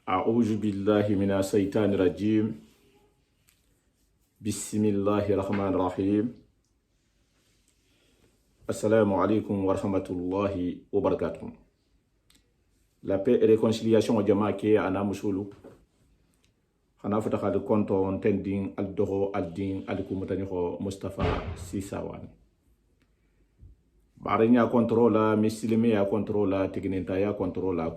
أعوذ بالله من الشيطان الرجيم. بسم الله الرحمن الرحيم. السلام عليكم ورحمة الله وبركاته. La paix et réconciliation au jama ke ana musulu. Xana fataka de konto on tending al doho al din al kumutani ko Mustafa Sisawan. Barinya controla, misilime ya controla, tiginenta ya controla,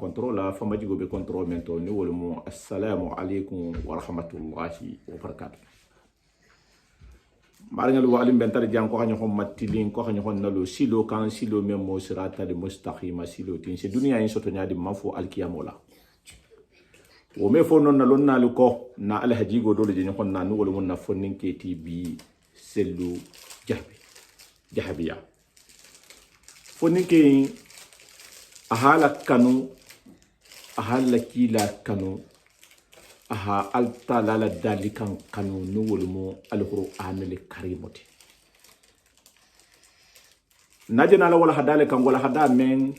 famajigo be control mento ni wolmu assalamu alaikum wa rahmatullahi wa barakatuh. Barinya lu walim bentar jang ko xanyo matilin ko xanyo nalo silo kan silo memo sirata de mustaqima silo tin se dunia in soto nyaadi mafu alkiyamola. Wo me fo non nalon nalu ko na alhajigo dole je nyon na nu wolmu na fonnin KTB selu jahabiya. Fonike ahala kanu ahala kila kanu aha alta lala dalikan kanu nuwulmu alquran karimoti najena la wala hadale kan wala hada men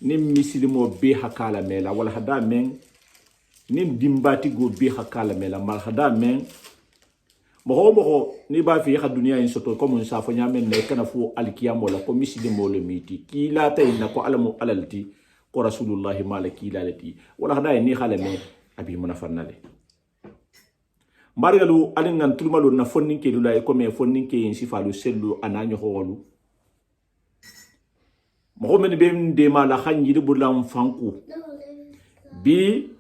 nim misilimo be hakala mela wala hada men nim dimbati go be hakala mela mal hada men moho ni ba fi ha dunia in soto comme on sa fo nyamen ne kana fu alkiyamo la ko misidi mo le miti kila tay na ko alamu alalti ko rasulullah malaki lalati wala hada ni khala me abi munafarnale mbargalu alingan tulmalu na fonninke lula e ko me fonninke in sifalu sellu ananyo holu moho men be de mala khanji de bulam fanku bi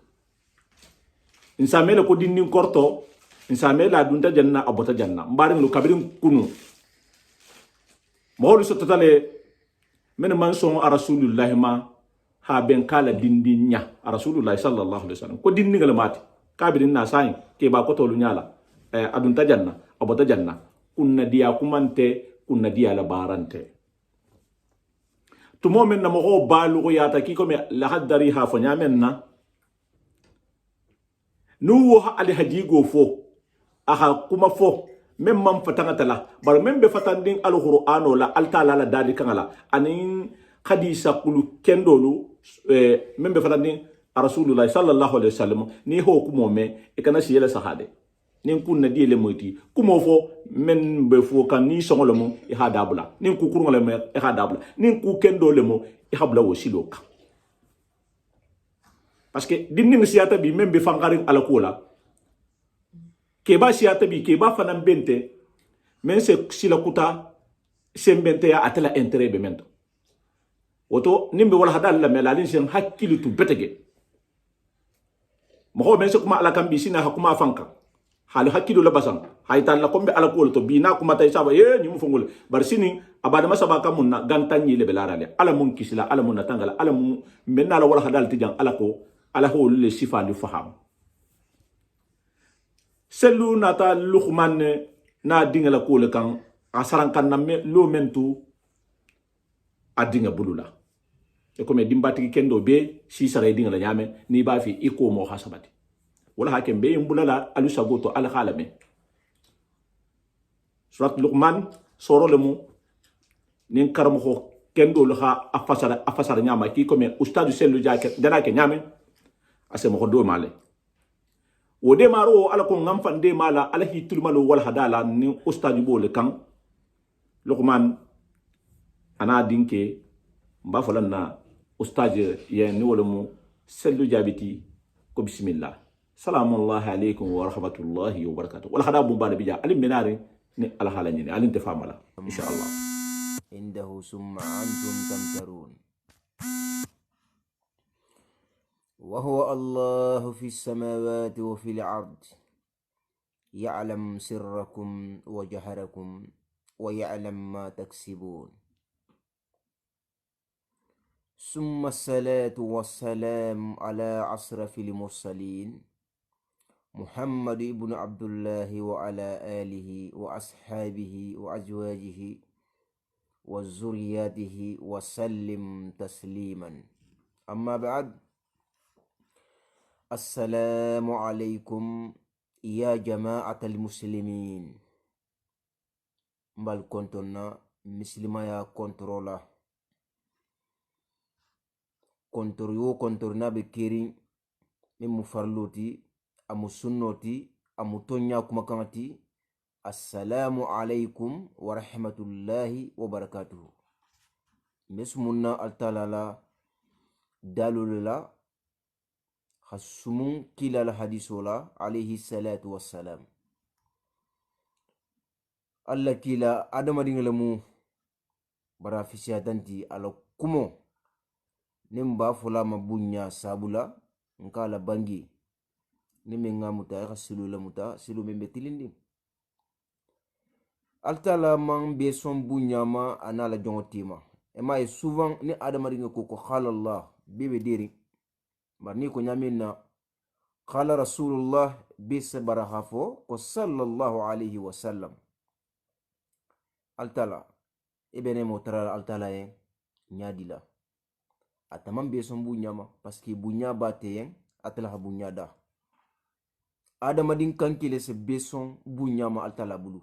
insamela ko dinni korto insame la dunta janna abota janna mbaring lu kabirin kunu mawlu so totale men man son rasulullah ma ha ben kala dindinya rasulullah sallallahu alaihi wasallam ko dinni gal mati kabirin na sai ke ba ko tolu nyala adunta janna abota janna kunna dia kumante kunna dia la barante to momen na mo balu ko yata ki ko me la haddari ha fo nyamen na nu wo ali hajigo fo aha kuma fo mem man fatanga tala bar mem be fatanding alqur'ano la altala la dadi kangala anin hadisa kulu kendolu mem be fatanding rasulullah sallallahu alaihi wasallam ni ho kumo me e kana siyela sahade nin kunna di le moyti kumo fo men be fo kan ni songolo mo e ha dabula nin ku kurngole me e ha dabula nin ku kendo le mo e habla wo siloka parce que dinni siyata bi mem be fangarin alakola keba siata bi keba fanan bente men se sila kuta sembente ya atela intérêt be mento woto nimbe wala hadal la melalin sen hakkilu tu betege mo men se kuma ala kambi sina hakuma fanka halu hakkilu la basan hayta la kombe ala ko to bina kuma tay saba ni mu fongol bar sini abada masaba kamunna gantanyi le belarale ala mun kisila ala mun natangala ala mun menna la wala hadal tijan ala ko ala ho le sifa du faham selu nata luqman na dingala ko le kan asaran kan na lo mentu adinga bulula e ko me dimbati kendo be si sare dingala nyame ni ba fi iko mo hasabati wala hakem be mbulala alu sagoto al khalame surat luqman soro le mo nin karam ko kendo lo ha afasara nyama ki ko me ustadu selu jake dana ke nyame ase mo ko do male o de maro ala ko ngam fande mala ala hitul malo wal hadala ni ustadi bole kan luqman ana dinke mba falanna ustadi ya ni wala mu sellu jabiti ko bismillah salamu alaykum wa rahmatullahi wa barakatuh wala hada bu bala bija alim benare ni ala halani alin tafamala inshallah indahu summa antum tamtarun وهو الله في السماوات وفي الأرض يعلم سركم وجهركم ويعلم ما تكسبون ثم الصلاة والسلام على أشرف المرسلين محمد بن عبد الله وعلى آله وأصحابه وأزواجه وذرياته وسلم تسليما أما بعد السلام عليكم يا جماعة المسلمين بل كنتنا مسلمة يا كنترولا كنتريو كنترنا بكيرين min mu farloti amu sunnoti amu tonya kuma kanti assalamu alaikum wa rahmatullahi wa barakatuhu mesmunna altalala dalulula khasumun kilal hadisola alayhi salatu wassalam alla kila adamadingalamu bara fisiyatanti ala kumo nimba fula mabunya sabula nkala bangi nime ngamuta ya silula muta silu membe tilindi altala man be son bunya ma anala jongotima ema e souvent ni adamadinga ko khala Allah bebe diri marni ko nyamina qala rasulullah bi sabara khafo ko sallallahu alayhi wa sallam altala ibene motara altala ye nyadila ataman be son bunya ma parce que bunya bate yen atala bunya da adamadin kankile se be son bunya ma altala bulu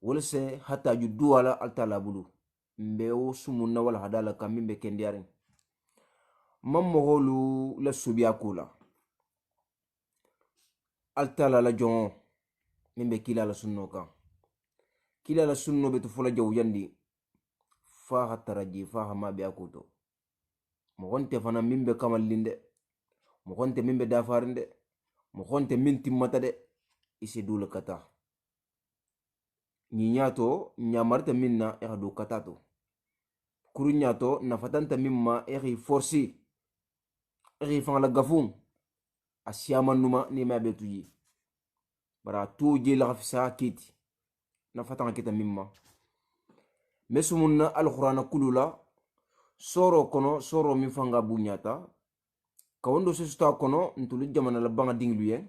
wala se hata juddu wala altala bulu mbe o sumunna wala hadala kambe kendiaren mammo holu la subiya kula altala la jon mimbe kila la sunno kan kila la sunno be to fola jaw yandi fa hataraji fa ma be akuto mo gonte fana mimbe kamal linde mo gonte mimbe dafarinde mo gonte minti mata de isi dul kata ni nyato nyamarta minna e hadu katato kuru nyato na fatanta mimma e forci e fa la gafum asiyama numa ni ma betuji bara tuji la fisa kiti na fatanga kita mimma mesumunna alqur'ana kulula soro kono soro mi fanga bunyata kawondo sesuta kono ntulu jamana la banga dingluye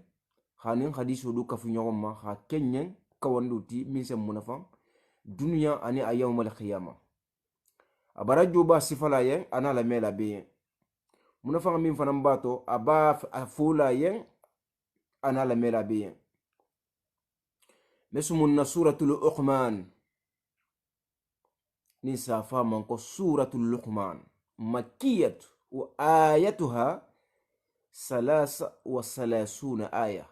hanin hadisu du kafu nyogoma ha kenyen kawondo ti min sem munafa dunya ani ayyamul qiyamah abara juba sifala yen ana la mela be munafa min fanam bato aba afula yen ana la mela be mesumunna suratul luqman ni safa man ko suratul luqman makkiyat wa ayatuha 33 aya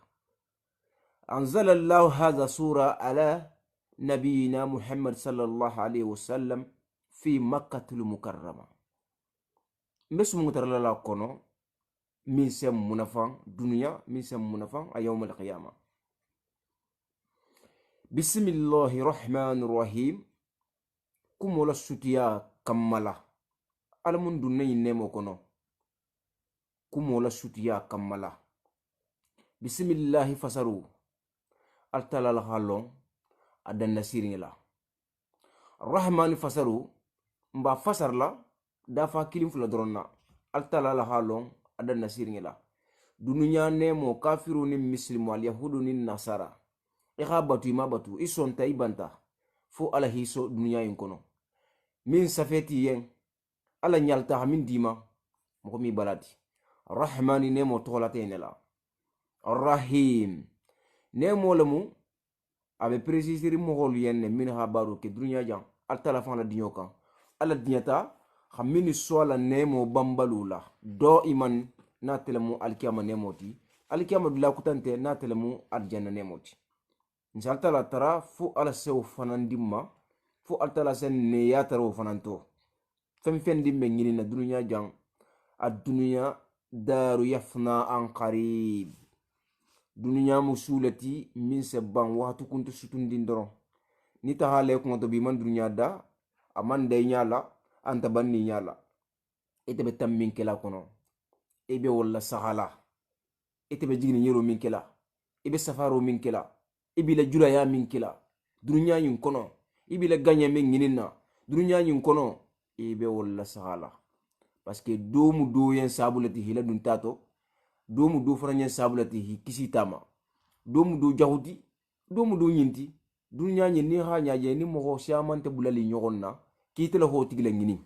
anzala Allah hadha sura ala nabiyina Muhammad sallallahu alayhi wasallam fi makkatul mukarrama mesum mutarala kono min sem munafan dunya min sem munafan ayawmal qiyamah bismillahir rahmanir rahim kumola sutiya kammala alamun dunay nemo kono kumola sutiya kammala bismillah fasaru altalal halon adan nasiringla rahman fasaru mba fasarla dafa kilim fula dronna altalal halon adan nasiringla dunya nemo kafiru ni muslimu al yahudu ni nasara batu ma batu isonta ibanta fo ala hiso dunya yin kono min safeti yen ala nyalta min dima mo mi balati rahmani nemo tolate nela rahim nemo lamu abe precisiri mo hol yen min habaru ke dunya jang al telefon la dinyo kan ala dinyata khamini sola nemo bambalula do iman na telemu alkiyama nemoti alkiyama dula kutante na telemu aljanna nemoti insaltala tara fu ala sew fanandimma fu altala sen ne yataro fananto fem fendi be ngini na dunya jang ad-dunya daru yafna an qarib dunya musulati min sebban watu kuntu sutundin doron ni tahale ko to bi man dunya da amande nyala anta banni nyala ite be tammin kela kono ebe wala sahala ite be jigni nyero min kela ibe safaro min kela ibila jula ya min kila dunya yin kono ibila ganya min nginina dunya yin kono ibe wala sahala parce que domu do yen sabulati hila dun tato domu do franyen sabulati hi kisitama domu do jahudi domu do nyinti dunya yin ni ha nyaaje ni mo ho siamante bulali nyogonna kitela ho tigila ngini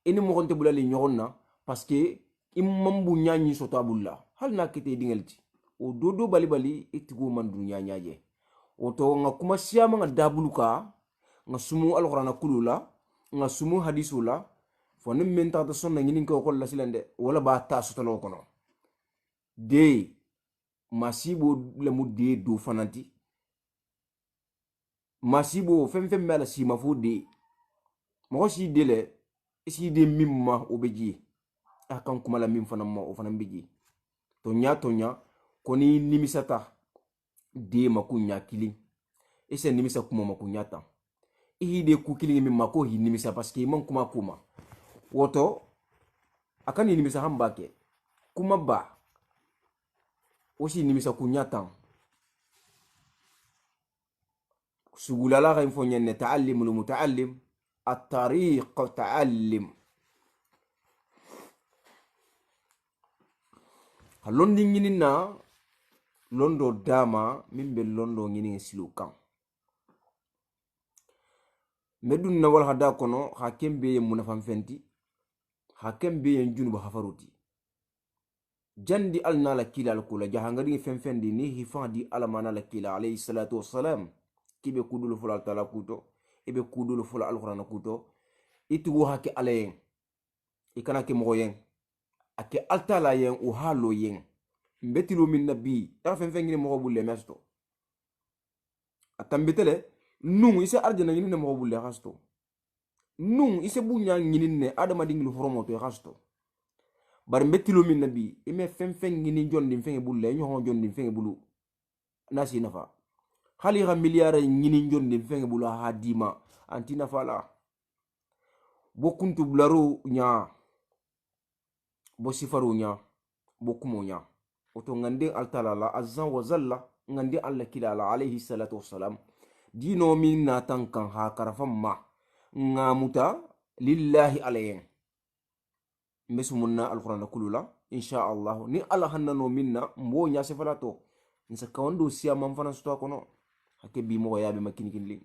eni mo honte bulali nyogonna parce que imambu nyanyi soto abulla hal na kite dingelti o dodo bali itigo man dunya nyaaje o to nga kuma siyama nga dabuluka nga sumu alqur'ana kulula nga sumu hadisula fo nim menta to sonna ngini ko la silande wala ba ta sotalo kono de masibo lemu de do fananti masibo fem mala sima fo de mo si de le isi de mimma obeji akan kuma la mim fana ma o fana beji tonya koni nimisata de makunya killing ese nimisa kuma makunya ta ihi de ku killing mimma ko hi nimisa parce que man kuma woto akani nimisa hambake kuma ba osi nimisa kunya ta sugulala ga info nyenne ta'allimul muta'allim at-tariq ta'allim londi ngini na londo dama mimbe londo ngini silu kan medun na wal hada kono hakembe munafam fenti hakembe junuba hafaruti jandi alna la kila kula jahangadi femfendi ni hifadi alamana la kila alayhi salatu wassalam kibe kudul fula tala kuto ibe kudul fula alquran kuto itu hake alayen ikana ke moyen ake altala yen o halo yen mbetilo min nabi ta femfengi mo bulle mesto atambetele nung ise arjana ngini mo bulle hasto nung ise bunya ngini ne adama dinglu horomoto hasto bar mbetilo min nabi ime femfengi ni jondi fenge bulle nyo jondi fenge bulu nasi nafa hali ga miliyara ngini jondi fenge bulu ha dima antina fala bokuntu blaro nya bo sifaru nya bo kumo nya oto ngande altalala azza wa zalla ngande alla kilala alayhi salatu wassalam dino min na tankan ha karafam ma ngamuta lillahi alayhi mesmunna alquran kulula insha Allah ni alla hanano minna mbo nya sefalato nsa kawando siya manfana sto kono hake bi mo yabe makinikin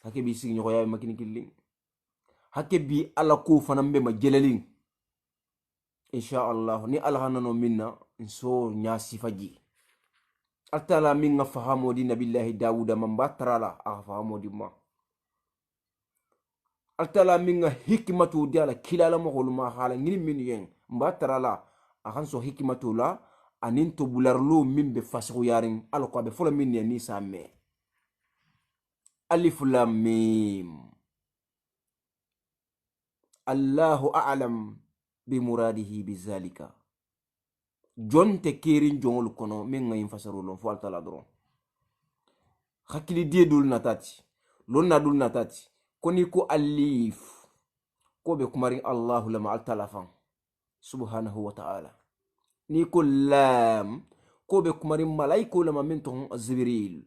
hake bi sigi nyo yabe makinikin hake bi alla ko fanambe ma jelalin insha Allah ni alla hanano minna nso nya sifaji altala min nga fahamo di nabillahi dawuda man batrala a fahamo di ma altala min nga hikmatu diala kilala mo holma hala ngini min yen batrala a hanso hikmatu la anin to bularlo min be fasu yarin alko be folo min ni samme alif lam mim Allahu a'lam bi muradihi bizalika jonte kerin jongol kono min ngayin fasarulon fo altala dron hakili die dul natati lonna dul natati koni ko alif ko be kumari Allah lama altala fan subhanahu wa ta'ala ni ko lam ko be kumari malaiko lama min ton Jibril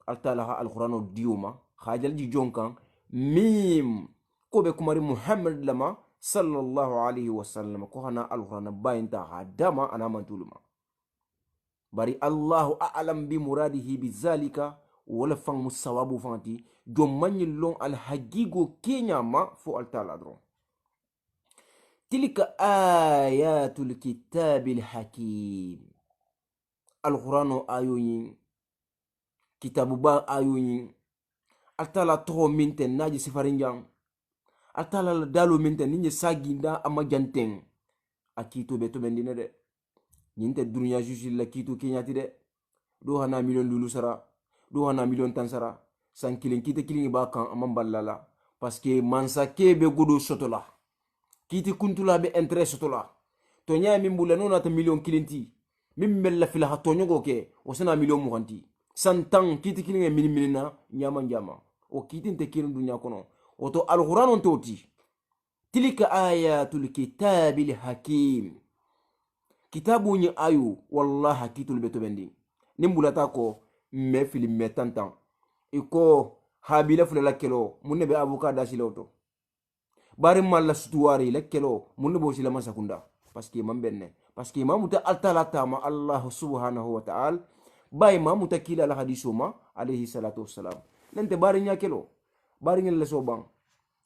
altala alqur'ano diuma khajal ji jonkan mim ko be kumari Muhammad lama sallallahu alaihi wasallam ko hana alquran bayinta hadama ana mantuluma bari Allahu a'lam bi muradihi bizalika wala fang musawabu fanti do manilon al hagigo kenya ma fo altala dron tilka ayatul kitabil hakim alqurano ayoyin kitabu ba ayoyin altala to minte naji sifarinjang atala dalo minta ninje saginda ama janteng akito beto bendine de ninte dunya jusil la kito kenyati de do hana million lulu sara do hana million tansara san kilin kite kilin ba kan ama ballala parce que mansa kebe godo sotola kiti kuntula be intérêt sotola to nya min bulla nona ta million kilinti min mella fila ha to nyogo ke o sana million muhanti santan kiti kilin min minina nyama njama o kiti te kilin dunya kono oto alquran toti tilka ayatul kitabil hakim kitabu ni ayu wallahi kitul beto bendi nimbulata ko me film me tantan iko habila fulala kelo munne be abuka dasiloto bari malla stuwari la kelo munne bo sila masakunda parce que mambenne parce que mamuta altala tama Allah subhanahu wa ta'ala bay mamuta kila la hadisuma alayhi salatu wassalam nante bari nya kelo bari ngel so bang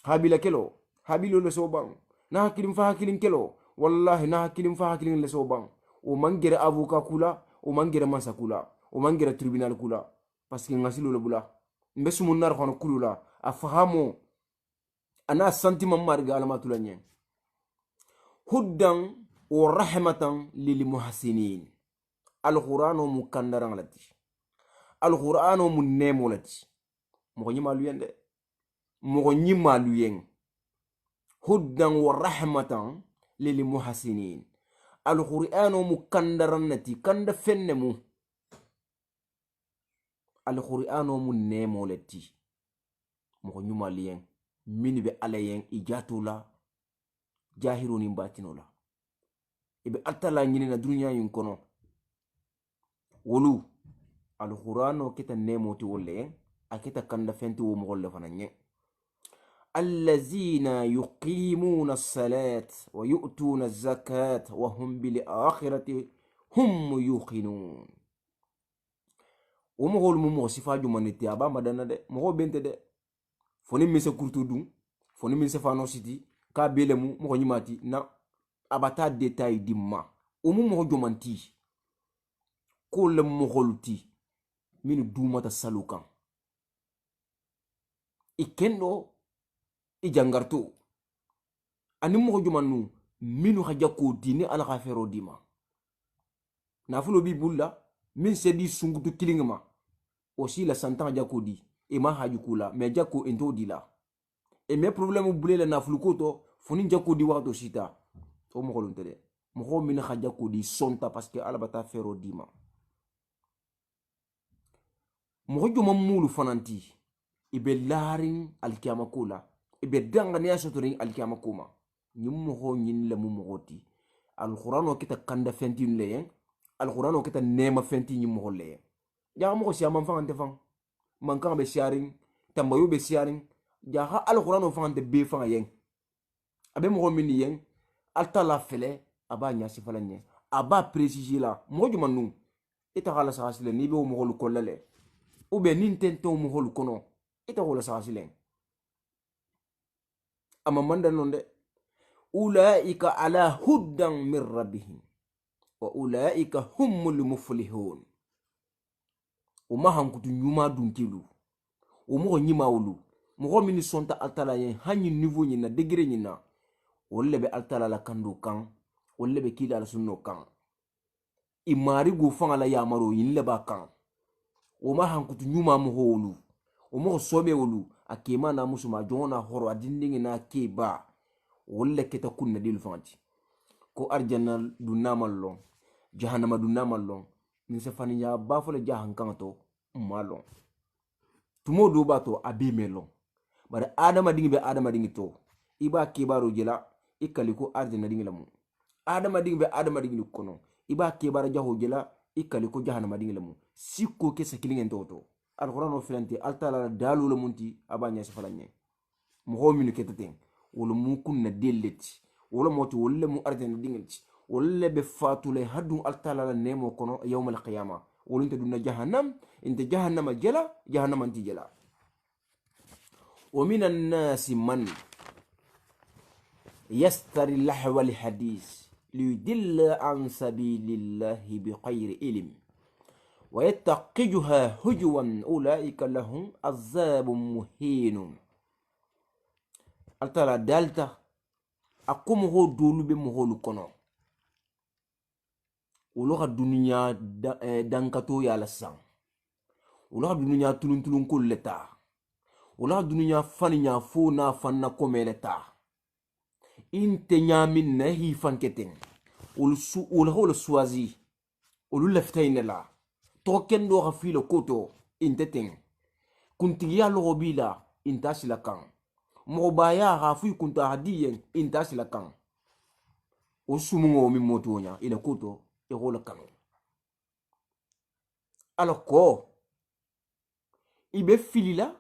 habila kelo habilo le so bang na hakilim fa hakilin kelo wallahi na hakilim fa hakilin le so bang o mangere avocat kula o mangere masa kula o mangere tribunal kula parce que ngasilo le bula mbesu munar khono kulula afahamo ana sentiment marga alamatula nyen huddan wa rahmatan lil muhsinin. Al-Qur'ano mu kandaran lati. Al-Qur'ano mu nemo lati. Mo nyi maluyen de. Mo nyi maluyen. Hudan wa rahmatan lil muhsinin. Al-Qur'ano mu kandaran lati. Kanda fenne mu. Al-Qur'ano mu nemo lati. Mo nyi maluyen. Mini be alayen ijatula. Jahiru ni batinola. Ibe atala nyini na dunya yin kono. Wolu Al-Qur'ano kita nemoti wolle akita kanda fenti wo mogolle fananye. Allazina yuqimuna as-salat wa yu'tuna az-zakat wa hum bil akhirati hum yuqinun. Wo mogol mo sifa jumaniti aba madana de mogo bente de foni mise kurtu dum foni mise fano siti ka belemu mogo nyimati na abata detail dimma o mogo jumanti ko le mogoluti min dumata salukan ikendo ijangarto ani mogo jumanu minu haja ko dini ala khafero dima nafulo bi bulla min sedi sungutu kilingma aussi la santan jako di e ma haju kula me jako ento dila e me problème bulela nafulu ko to foni jako di wato sita o mogolunte de mogo min haja ko di sonta parce que ala bata fero dima. Mogo joma mulu fananti ibe larin alkiyama kula ibe dangane ya sotorin alkiyama kuma nyum mogo nyin le mu mogoti Al-Qur'ano kita kanda fenti nleyen Al-Qur'ano kita nema fenti nyum mogo leyen ja mogo siya man fangante fang man kan be sharing tambayo be sharing ja ha Al-Qur'ano fangante be fanga yen abe mogo min yen altala fele aba nya sifalanye aba préciser la mogo joma nu ita kala sasile ni be mogo lu kollale ou bien nintento mu hol kono ita wala sasilen ama manda nonde ulaika ala hudan min rabbihim wa ulaika humul muflihun o ma hankutu nyuma dunkilu o mo nyima wulu mo min sonta altala yen hanyi niveau nyina degré nyina wolle be altala la kando kan wolle be kila la sunno kan imari go fanga la yamaro yin le ba kan o ma hankutu nyuma mo holu o mo sobe wolu akema na musuma jona horo adindingi na keba wolle keta kunna dil fanti ko arjanna dunna mallon jahannama dunna mallon min se fani ya bafole jahan kanto malon tumo do bato abi melon bare adama dingi to iba kebaro jela ikaliko arjanna dingi lamu adama dingi kono iba kebara jaho jela ikaliko jahannama dingi lamu sikko ke sakilingen toto Al-Qur'ano filante altala dalu le munti abanya sifalanye mo min ketaten wala mu kunna deleti wala moti wala mu arjana dingilti wala be fatule hadu altala la nemo kono yawm al-qiyamah wala inta dunna jahannam inta jahannama jala jahannama anti jala wa minan nasi man yastari lahwa al-hadith liyudilla an sabilillahi bighayri ilm ويتقجها هجوا أولئك لهم عذاب مهين altala dalta akomo ho dolu be mo holu kono wolo ka dunya dankato ya la sang wolo ka dunya tulun ko leta wolo ka dunya faninya fo na fanna ko meleta inte nyamin na hi fanketen wolo holo swazi wolo leftainela token do khafilo koto inteten kuntiya logo bila intasila kan mo baya khafu kunta hadiyen intasila kan o sumungo mi motonya ila koto e gola kan alors ko ibe filila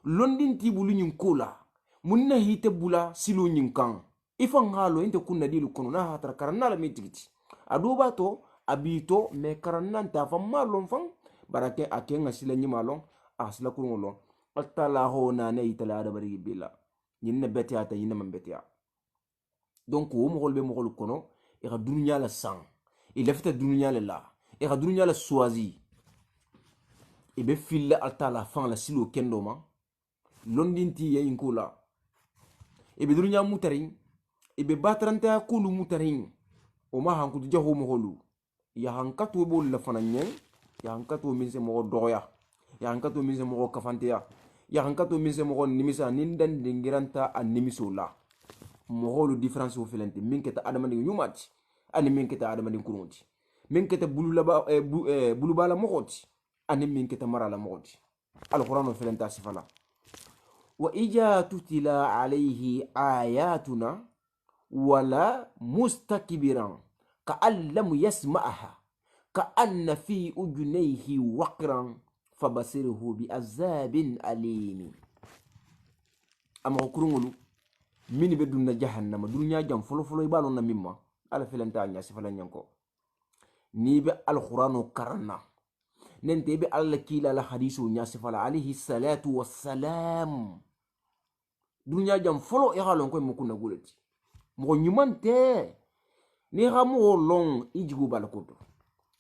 londin tibulu nyin kola munna hite bula silo nyin kan ifan halo inte kunna dilu kono na hatra karana la mitigiti aduba to abito me karananta fa malon fan barake akenga sila nyi malon asla kurungolo altala ho na ne itala da bari bila nyinna betia ta nyinna mambetia donc wo mogol be mogol kono e ga dunya la sang e lefta dunya la e ga dunya la soisi e be filla altala fan la silo kendoma londinti ye inkula e be dunya mutarin e be batranta kulu mutarin وما هنكو تجهو مغلو يا هنكتو بول لفنانين يا هنكتو من سمو دوغيا يا هنكتو من سمو كفانتيا يا هنكتو من سمو نمسا نندن دنجرانتا النمسو لا مغلو ديفرانس وفلنتي من كتا أدمان يوماتي أني من كتا أدمان كرونتي من كتا بلو بالا مغوتي أني من كتا مرا مغوتي القرآن وفلنتا سفلا وإجا تتلى عليه آياتنا ولا مستكبرا كأن لم يسمعها كأن في أذنيه وقرا فبصره بعذاب أليم أما كرونغلو من بدون جهنم دنيا جام فلو فلو يبالون مما على فلنتا نياسي فلان ينكو نيبي القرآن كرنا ننتبه على كيلا الحديث نياسي فلا عليه الصلاة والسلام دنيا جام فلو يغالون كوي مكونا قولتي mo nyumante ni ramo long ijigu balakoto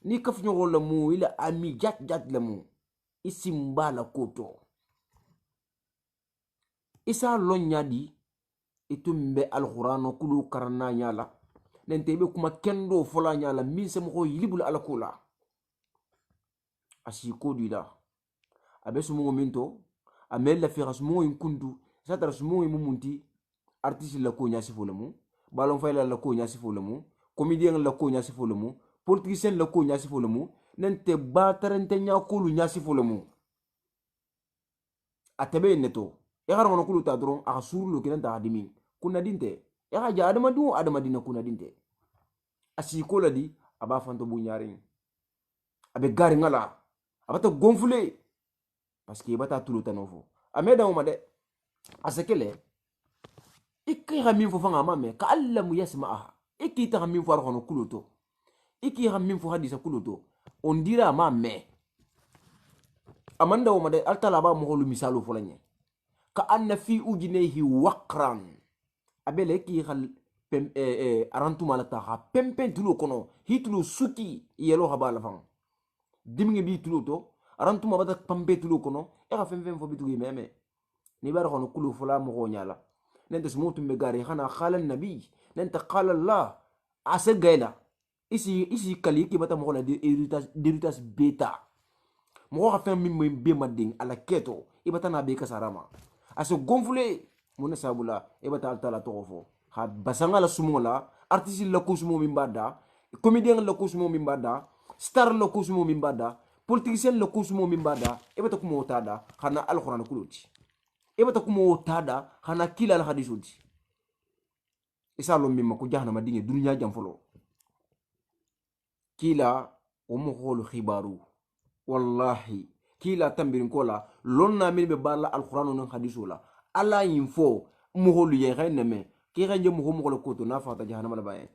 ni kafnyo la mu ila ami jat la mu isimbala koto isa lon nyadi itumbe alqur'ano kulu karana nyala nentebe kuma kendo fola nyala min se mo yilibul alakula asiko dila abesu mo minto amella fi rasmo kundu satara sumo mumunti artiste la ko nyasi folemu balon fayla la ko nyasi folemu comédien la ko nyasi folemu politicien la ko nyasi folemu nente batarante nya kulu nyasi folemu atabe neto e gar wono kulu ta dron a surlu kinanta adimi kunna dinte e ga ja adama dina kunna dinte asi ko ladi aba fanto bu nyaari abe gari ngala abata gonflé parce que bata tulu tanofo ameda o made asekele ikki ga min fo fanga mame ka allamu yasma'aha ikki ta min fo arhono kuluto ikki ga min fo hadisa kuluto on dira mame amanda o made altala ba mo holu misalu fo lanye ka anna fi ujnehi waqran abele ki gal pem arantu malata ha pempen tulo kono hitulu suki yelo ha bala fang dimnge bi tulo to arantu mabata pambe tulo kono e ga fem fo bitu meme ni bar hono kulu fula mo go nyala nenta smutum be gari khana khala nabi nenta qala allah asa gaila isi kali ki bata mo la deritas beta mo ga fem mi be mading ala keto ibata na be kasarama asa gonflé mona sabula ibata altala tofo ha basanga la sumola artiste la kusmo mimbada comédien la kusmo mimbada star la kusmo mimbada politicien la kusmo mimbada ibata kumo tada khana alquran kuluti ibata kumo tada khana kila al hadisuti isa lo mimma ko jahna madinge dunya jam folo kila o mo holu khibaru wallahi kila tambirin kola lonna min be balla alquran non hadisula ala info mo holu ye xeneme ki xanje mo mo ko to na fata jahannama la baye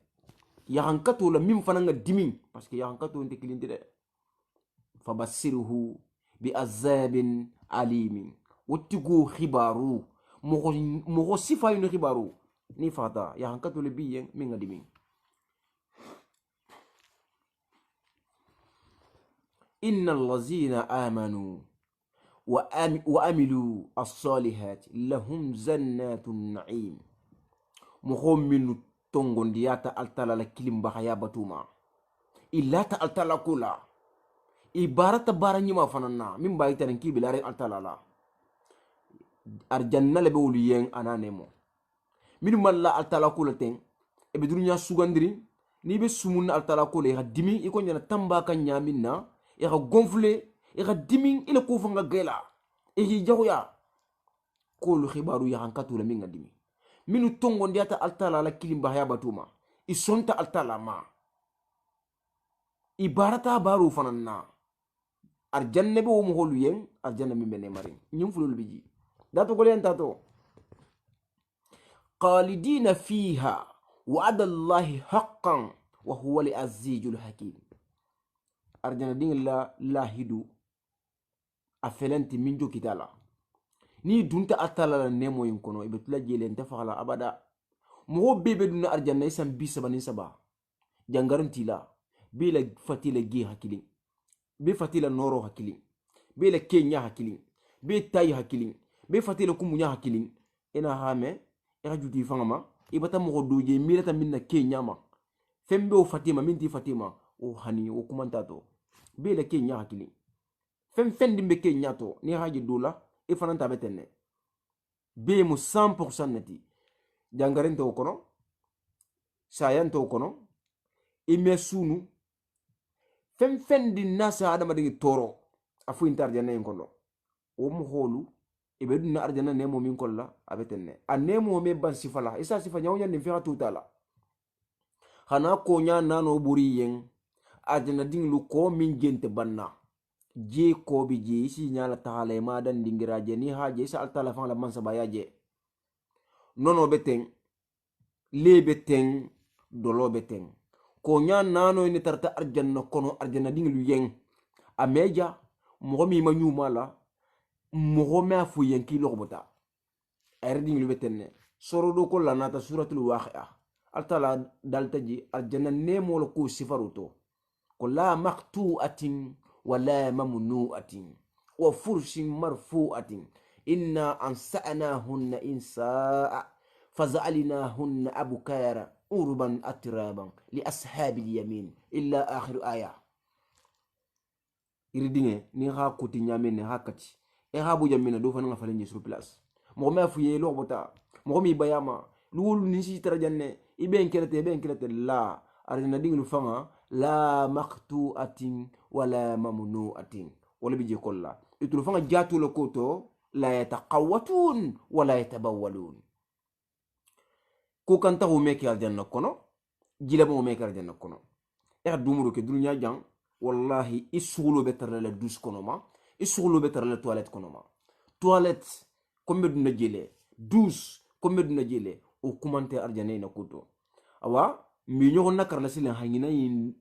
ya hankato la mim fananga dimin parce que ya hankato nte kilindi de fabasiruhu bi azabin alimin wottigo khibaru mo sifa yu khibaru ni fata ya hankato le biyen min ngadimin inna allazina amanu wa amilu as-salihat lahum jannatun na'im mo minu tongondiyata altala la kilimba haya batuma illata altala kula ibarata baranyima fanana min bayita ren kibilare altala la arjanna le be wuluyen ananemo min malla altala kula ten e be dunya sugandiri ni be sumun altala kula ha dimi iko nyana tamba kan nyaminna e ha gonflé e ha dimi ile ko fanga gela e hi jagoya ko lu khibaru ya hankatu la min ngadimi minu tongo ndiata altala la kilimba haya batuma isonta altala ma ibarata baru fananna arjanna be wo mo holu yen arjanna mi mene mari nyum fulul biji dato golen tato qalidina fiha wa'ada allahi haqqan wa huwa al azizul hakim arjanna dingla lahidu afelenti minjo kitala ni dunta atala la nemo yin kono ibe tula jelen ta fala abada mo bebe duna arjanna isam bi sabani saba jangaranti la be la fatila gi hakili be fatila noro hakili be la kenya hakili be tayi hakili be fatila kumunya hakili ina hame e juti fangama ibata mo doje milata minna kenya ma fembe o fatima minti fatima o hani o kumantato be le ke nya hakili fem fendi be ke nyato ni haji dola e fananta betenne be mu 100% nati jangarente o kono sayante o kono ime sunu fem fendi nasa adama de toro afu intar janna en kono o mu holu e be dun arjana nemo min kolla abetenne a nemo me ban sifala isa sifa nyawnya ni fiha tutala hana ko nya nano buri yen arjana dinglu ko min gente banna je ko bi je isi nyala taala ma dan dingira je ni haje isa altala fa la man sabaya je nono beten le beten dolo beten ko nya nano ni tarta arjana kono arjana dinglu yen ameja mo mi ma nyuma la mo me afu yen ki lobota er dinglu betenne soro do ko lanata suratul waqi'a altala daltaji arjana nemo lo ko sifaruto ko la maqtu'atin ولا ممنوعة وفرش مرفوعة إنا أنسأناهن إنساء فزعلناهن أبكارا أربا أترابا لأصحاب اليمين إلا آخر آية iridinge ni ha kuti nyame ne hakati e ha bu jamina do fana ngafale sur place mo ma fuye lo bota mo mi bayama lulu ni si tarajanne iben kelete la arina dinglu fanga la maqtu'atin wala mamnu'atin wala bije kolla itul fanga jatu lo koto la yataqawwatun wala yatabawwalun ko kanta ho meke aljanna kono jila mo meke aljanna kono e dumuro ke dunya jang wallahi isugulu betar la douche kono ma isugulu betar la toilette kono ma toilette kombe duna jele douche kombe duna jele o commenter arjanna na koto awa mi ñogon nakar la silen hangina yin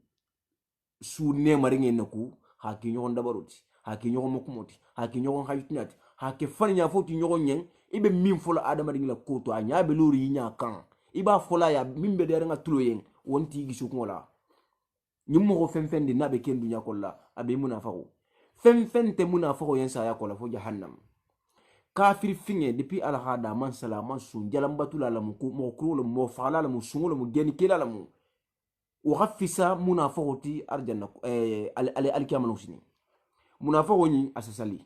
su ne maringe naku haki ñogon dabaroti haki ñogon mokumoti haki ñogon hayutnati haki fanya foti ñogon ñeng ibe min fola adama dingla koto a ñabe lori nya kan iba fola ya mimbe de nga tulo yen wonti gisu ko la ñum ko fenfendi nabe ken dunya kolla abe munafiqo fenfente munafiqo yen sa ya kola fo jahannam kafir finge depuis alhada man salaman sun jalam batula la mu mo kuro mo fala la mu sungo mu geni kila la mu wa khafisa munafiqoti arjanna al kiyamanu sini munafiqo ni asasali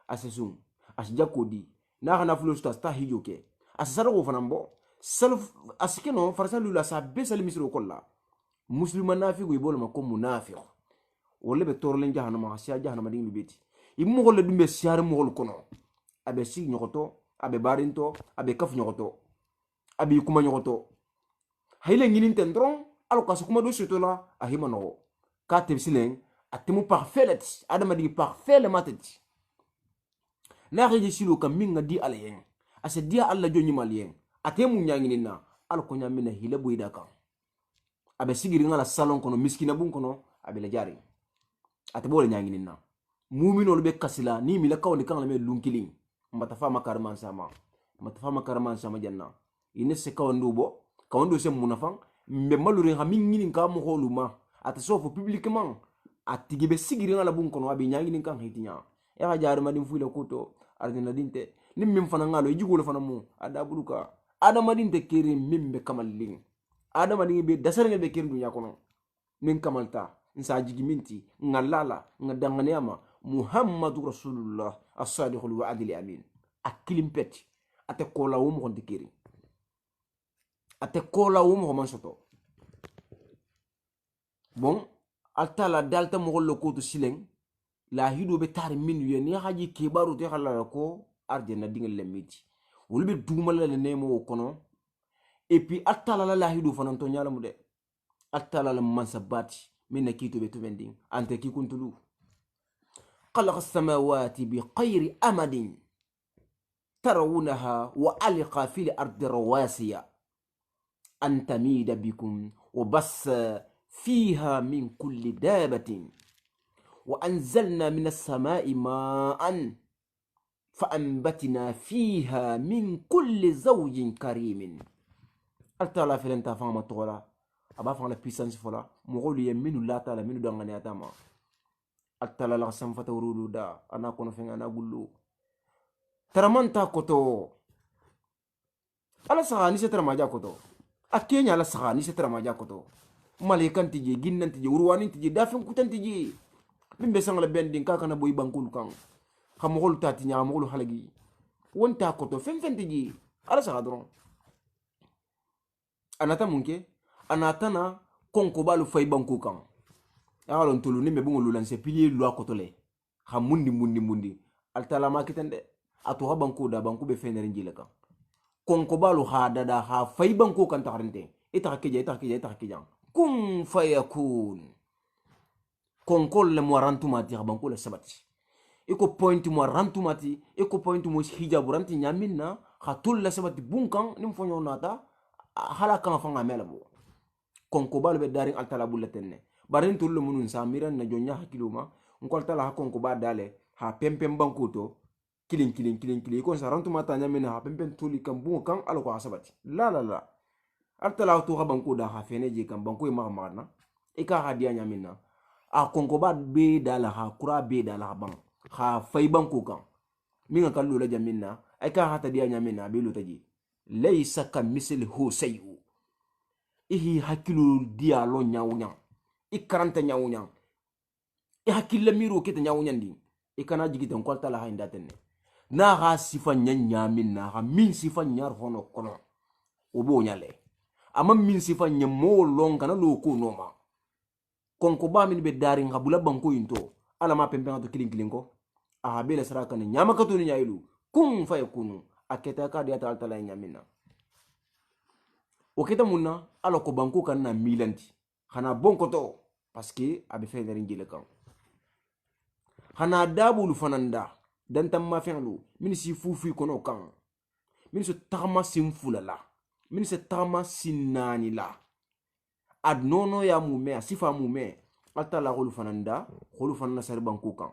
asasum asjakodi na khana fulo sta hijoke asasara ko fanambo salf askeno farsalu la sa besal misro kolla muslim nafiqo ibol ma ko munafiq wala be torlen jahannama hasiya jahannama dingi beti immo golle dumbe siar mo gol kono abe sig nyokoto abe barinto abe kaf nyokoto abe kuma nyokoto hayle nginin tendron alo kuma do setola ahima no ka tebsilen atimu parfait adama di parfait le matati na reji silo kam minga di alayen ase dia alla jonni malien atemu nyanginin na alo ko nyamina hile boyda kan abe sigiri ngala salon kono miskina bun kono abe la jari atebole nyanginin na mumino be kasila ni mi la kawni kan la me lunkilin matafa makarman sama janna ine se kawndo se munafan mbe maluri ha mingini ka mo holuma ata sofo publiquement atigibe sigiri ngala bun kono abi nyaangini kan hitinya e ha jaaru madim fuile koto ardina dinte nim mim fana ngalo jigolo fana mu ada buluka ada madinte keri mimbe kamallin ada madingi be dasarnge be keri dunya kono min kamalta nsa jigi minti ngalala ngadangane muhammadu rasulullah as-sadiqul wa'dil amin akilim peti ate kola wo mo ndikiri ate kola wo mo man soto bon altala dalta mo gollo ko to silen la hido be tar min yeni haji kibaru te xala ko arjana dingel lemiti wolbe dumal la nemo kono et puis altala la hido fanan to nyala mu de altala la man sabati min nakito be to bending ante ki kuntulu خلق السماوات بغير أمد ترونها وألقى في الأرض رواسي أن تميد بكم وبث فيها من كل دابة وأنزلنا من السماء ماء فأنبتنا فيها من كل زوج كريم ألتلا في لنتا فاما تغلا أبا فاما بيسانس فلا مغولي منو لا تالا منو دانغاني أتاما atala la samfata wurudu da ana kono fenga ana gullu taramanta koto ala saha ni se taramaja koto akenya ala saha ni se taramaja koto malikan tije ginnan tije urwanin tije dafin kutan tije min be sangala bendin ka kana boy bankul kan xamogol tati nya mogol halagi wonta koto fen tije ala sa dron anata munke anata na konko balu fay banku kan alon tulu ni me bungo lanse pilier lo akotole ha mundi altala ma kitande atu ha banku da banku be fenerin jile kan konko balu ha dada ha fay banku kan takarinte ita kija kun fayakun konkol le mo rantumati ha banku le sabati iko point mo rantumati iko point mo hijabu ranti nyaminna khatul la sabati bunkan nim fonyo nata hala kan fanga melabo konko balu be darin altala bulletenne barin tullu munun samiran na jonya hakiluma ngol tala ha konko ba dale ha pempem banku to kilin ko sarantu mata nyamina ha pempem tuli kan bu kan alko asabati la altala to ha banku da ha fene je kan banku ma marna e ka hadiya nyamina a konko ba be dala ha kura be dala ban ha fay banku kan minga kallu la jamina e ka hata diya nyamina be lutaji laysa kam misl husayu ihi hakilu diya lo nyawnya ikaranta nyawnya i hakilla miro kete nyawnyandi ikana jigita kwalta la hainda tenne na ha sifa nyanya minna ha min sifa nyar hono kono obo nyale ama min sifa nyamo longa na loko noma konko ba min be darin habula banko into ala ma pempe to kilin ko a bele saraka ne nyama katu ni nyailu kun fa yakunu aketa ka dia ta la nyamina oketa munna ala ko banko kan na milanti xana bonko to parce que abi fe darin jile kan xana dabulu fananda dan tam ma fenlu min si fufu kono kan min so tama simfula la min se tama sinani la ad nono ya mume sifa mume alta la holu fananda holu fanana sar banko kan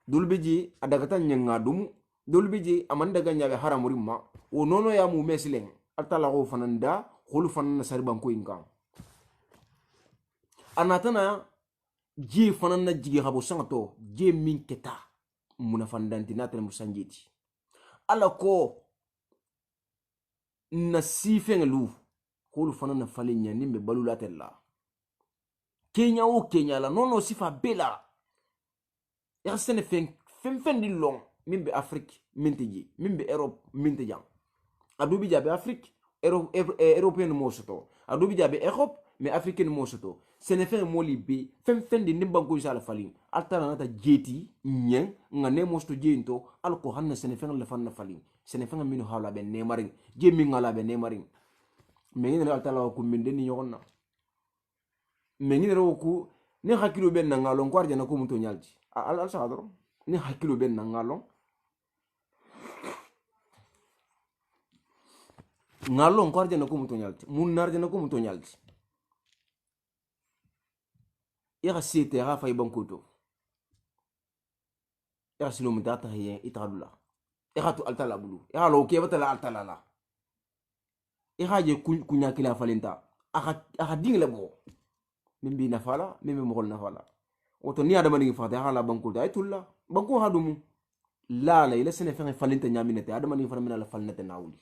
dulbiji adagata nyanga dum dulbiji amanda ganya be haramurimma o nono ya mume silen alta la ho fananda holu fanana sar banko kan anatana je fanana jigi habo santo je min keta munafandanti natale musanjiti ala ko na sifen lu holu fanana falinya nimbe balulatella kenya o kenya la nono sifa bela ya sene fen di long mimbe afrique mintiji mimbe europe mintijang adubi jabe afrique européen mo soto adubi jabe europe mais africaine mo soto senefen moli be fen di nimbanko sala falin altana nata jeti nyen ngane mo sto jento alko hanna senefen la fanna falin senefen minu hala be nemarin je mi ngala be nemarin me ngi altala ko minde ni yonna me ngi ro ko ni hakilo ben ngalo ko arjana ko muto nyalti al sadro ni hakilo ben ngalo ko arjana ko muto nyalti mun narjana ko muto nyalti ira sete ha fay bankoto ira silo mutata hiye itadula ira tu altala bulu ira lo ke batala altala la ira je kunya kila falinta aka dingle bo mimbi nafala mimbi mogol nafala woto ni adama ni fata hala bankoto ay tulla banko hadumu la ila sene fe falinta nyaminete adama ni fana mina la falnete nawuli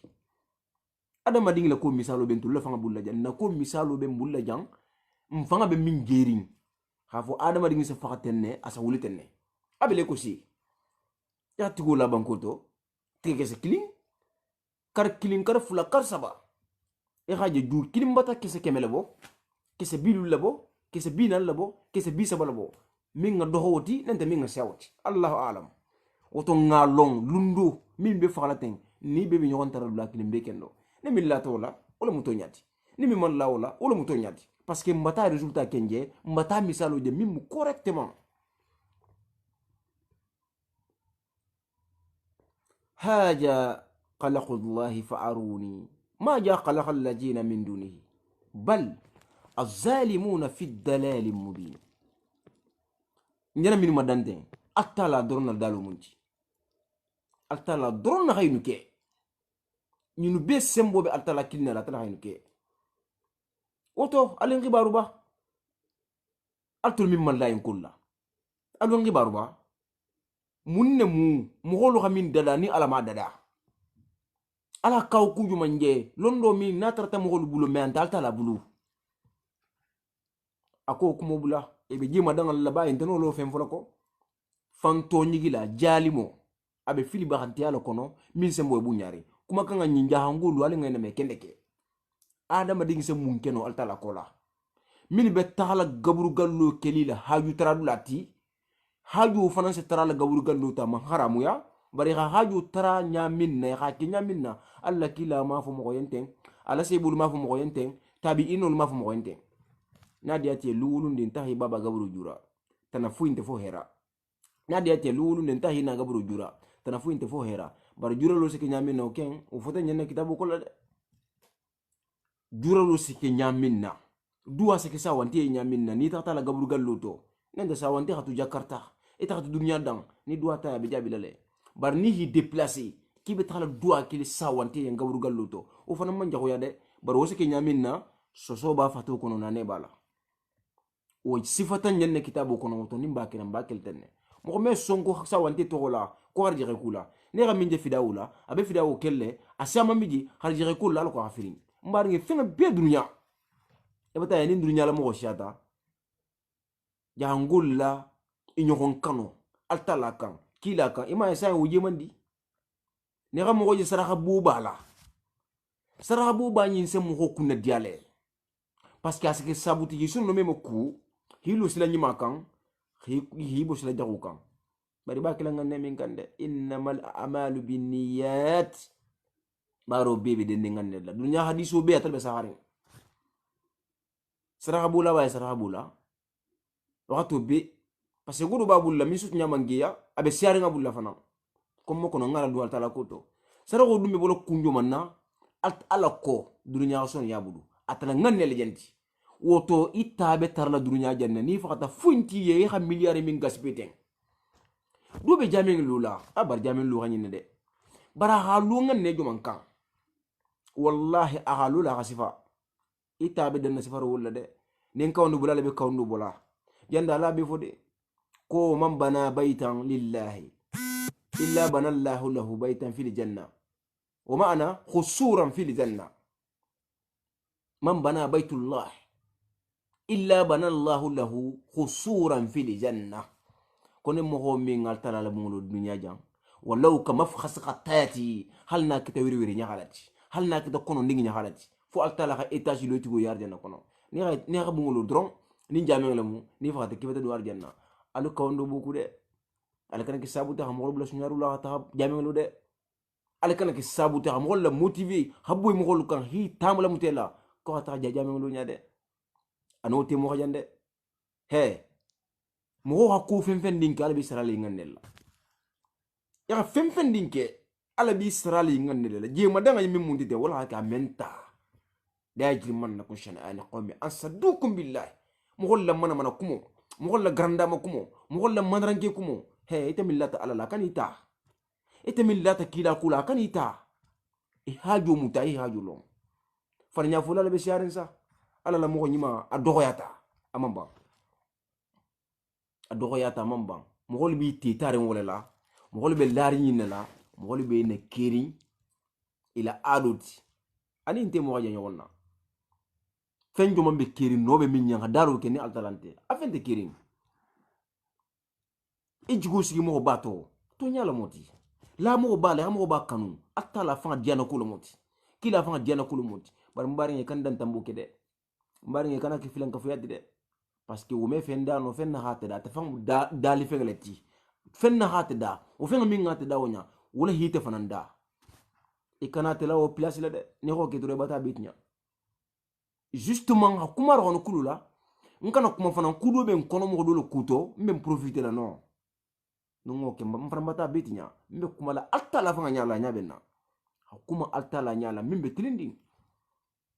adama dingle ko misalo ben tulla fanga bulla jan na ko misalo ben bulla jan mfanga be min gering hafo adama dingi se fakatenne asa wulitenne abele ko si ya tigo la bankoto tige se kilin kar fula kar saba e haje dur kilim bata kese kemele bo kese bilu labo kese binal labo kese bisaba labo minga dohoti nante minga sewti Allahu alam woto ngalong lundo min be fakalaten ni be be nyon taral la kilim be kendo ne millata wala wala muto nyati ni mi man la wala wala muto nyati parce que mbata résultat kenje mbata misalo de mim correctement haja خلق الله فأروني ما جاء خلق الذين من دونه بل الظالمون في الدلال المبين نينا من مدانتين أتلا درنا دالو منتي أتلا درنا هينوكي نينو بي سمبو بي أتلا كلنا لا تلا هينوكي oto alin gibaru ba altul mimman la yankulla alun gibaru ba munne mu holu khamin dada ni alama dada ala kaw kuju manje londo mi natarta mo holu bulo me anta alta la bulu ako kumo bula ebe jima dangal la ba intano lo fen folako fanto nyigila jalimo abe fili bakantiala kono min sembo bunyari kuma kanga nyinja hangulu ale ngene me kendeke adama dingi se munkeno altala kola min be tahala gaburu gallo kelila haju taradulati haju fananse tarala gaburu gallo ta man haramu ya bari haju tara nyamin na ya ke nyamin na alla kila ma fu mo yenten ala sebul ma fu mo yenten tabi inol ma fu mo yenten nadia tie lulu ndin tahi baba gaburu jura tana fu inte fo hera nadia tie lulu ndin tahi na gaburu jura tana fu inte fo hera bari jura lo se ke nyamin na ken o fota nyanna kitabu ko la de jura lo se ke nyamin na duwa se ke sa wanti nyamin na ni ta la gaburu gallo to nenda sa wanti hatu jakarta eta hatu dunya dang ni duwa ta be jabi lale bar ni hi déplacer ki be tala duwa ki le sawante en gabru galluto o fana man jago ya de bar wose ke nyamin na soso ba fatu kono na ne bala o sifatan nyen kitabu kono to nimba kiran ba keltenne mo me sonko sawante to gola ko arje kula ne ga minje fidawula abe fidawo kelle asama miji harje kula ko afirin mbar nge fena be dunya e bata yani dunya la mo shata jangulla inyokon kano altala kan kila kan ima ya sai wuje mandi ne ga mo je saraha bubala saraha buba nyin se mo kunna diale parce que asike sabuti yi sunu memo ku hilu sila nyima kan hibo sila jagu kan bari ba kila nganne min kande innamal a'malu binniyat baro bebe de nganne la dunya hadisu be atal be sahari saraha bula ba saraha bula wakati be parce que godo babul la misut nyamangiya abe siari ngabulla fana comme ko no ngala duwal tala koto sara ko dumbe bolo kunjo manna ala ko dunya son yabudu atala nganne le jenti woto itabe tarla dunya janna ni fakata funti ye ha milliard min gaspeten dobe jamen lula abar jamen lu hanyi de bara halu nganne joman kan wallahi ahalu la khasifa itabe den sifaro wala de nen kawndu bulala be kawndu bula janda la be fode ko man bana baitan lillahi illa bana Allahu lahu baitan fil janna wa ma'ana khusuran fil janna man bana baitullah illa bana Allahu lahu khusuran fil janna kono mo min altala la mo dunya jang wallahu kama fakhas qatati halna kita wiri nyahalati halna kita kono ndingi nyahalati fo altala ka etage lo tigo yarjana kono ni ga bungolo dron ni jame lamu ni fakata kibata do arjanna alu kawndo buku de alakana ki sabuta hamol bla sunyaru la ta jamelu de alakana ki sabuta hamol la motiver habboy mo hol kan hi tamala mutela ko ta jamelu nya de anote mo jande he mo ha ku fen dinke ala bi sarali ngandel ya fen dinke ala bi sarali ngandel je ma danga yimi mundi de wala ka menta da yajri man na kun shana ana qawmi asadukum billahi mo hol la mana kumo mo la granda ma kumo mo la manranke kumo he ite millata ala la kanita ite millata kila kula kanita ihaju mutai haju lom farnya fula le be siarin sa ala la mo nyima adogoyata amamba adogoyata amamba mo bi titare wala la mo be lari nyina la mo be ne kiri ila adoti ani inte mo ga nyonna fenjo mambe kiri nobe minya daru ke ni altalante afente kiri ijigo sigi mo bato to nyala moti la mo bale ha mo ba kanu atala fa diana ko lo moti kila fa diana ko lo moti bar mbari nge kan dan tambu ke de mbari nge kana ke filan ka fuyati de parce que wo me fenda no fenna hate da ta fam dali fegleti fenna hate da o fenga min ngate da wonya wala hite fananda e kana te la o place la de ne ko ke to bata bitnya justement hakuma ro no kulula nkana kuma fana kudo be nkono mo do lo kuto mbem profiter la non nungo ke mframbata bitinya mbe kuma la alta la fanga nyala nyabenna hakuma alta la nyala mbe tilindi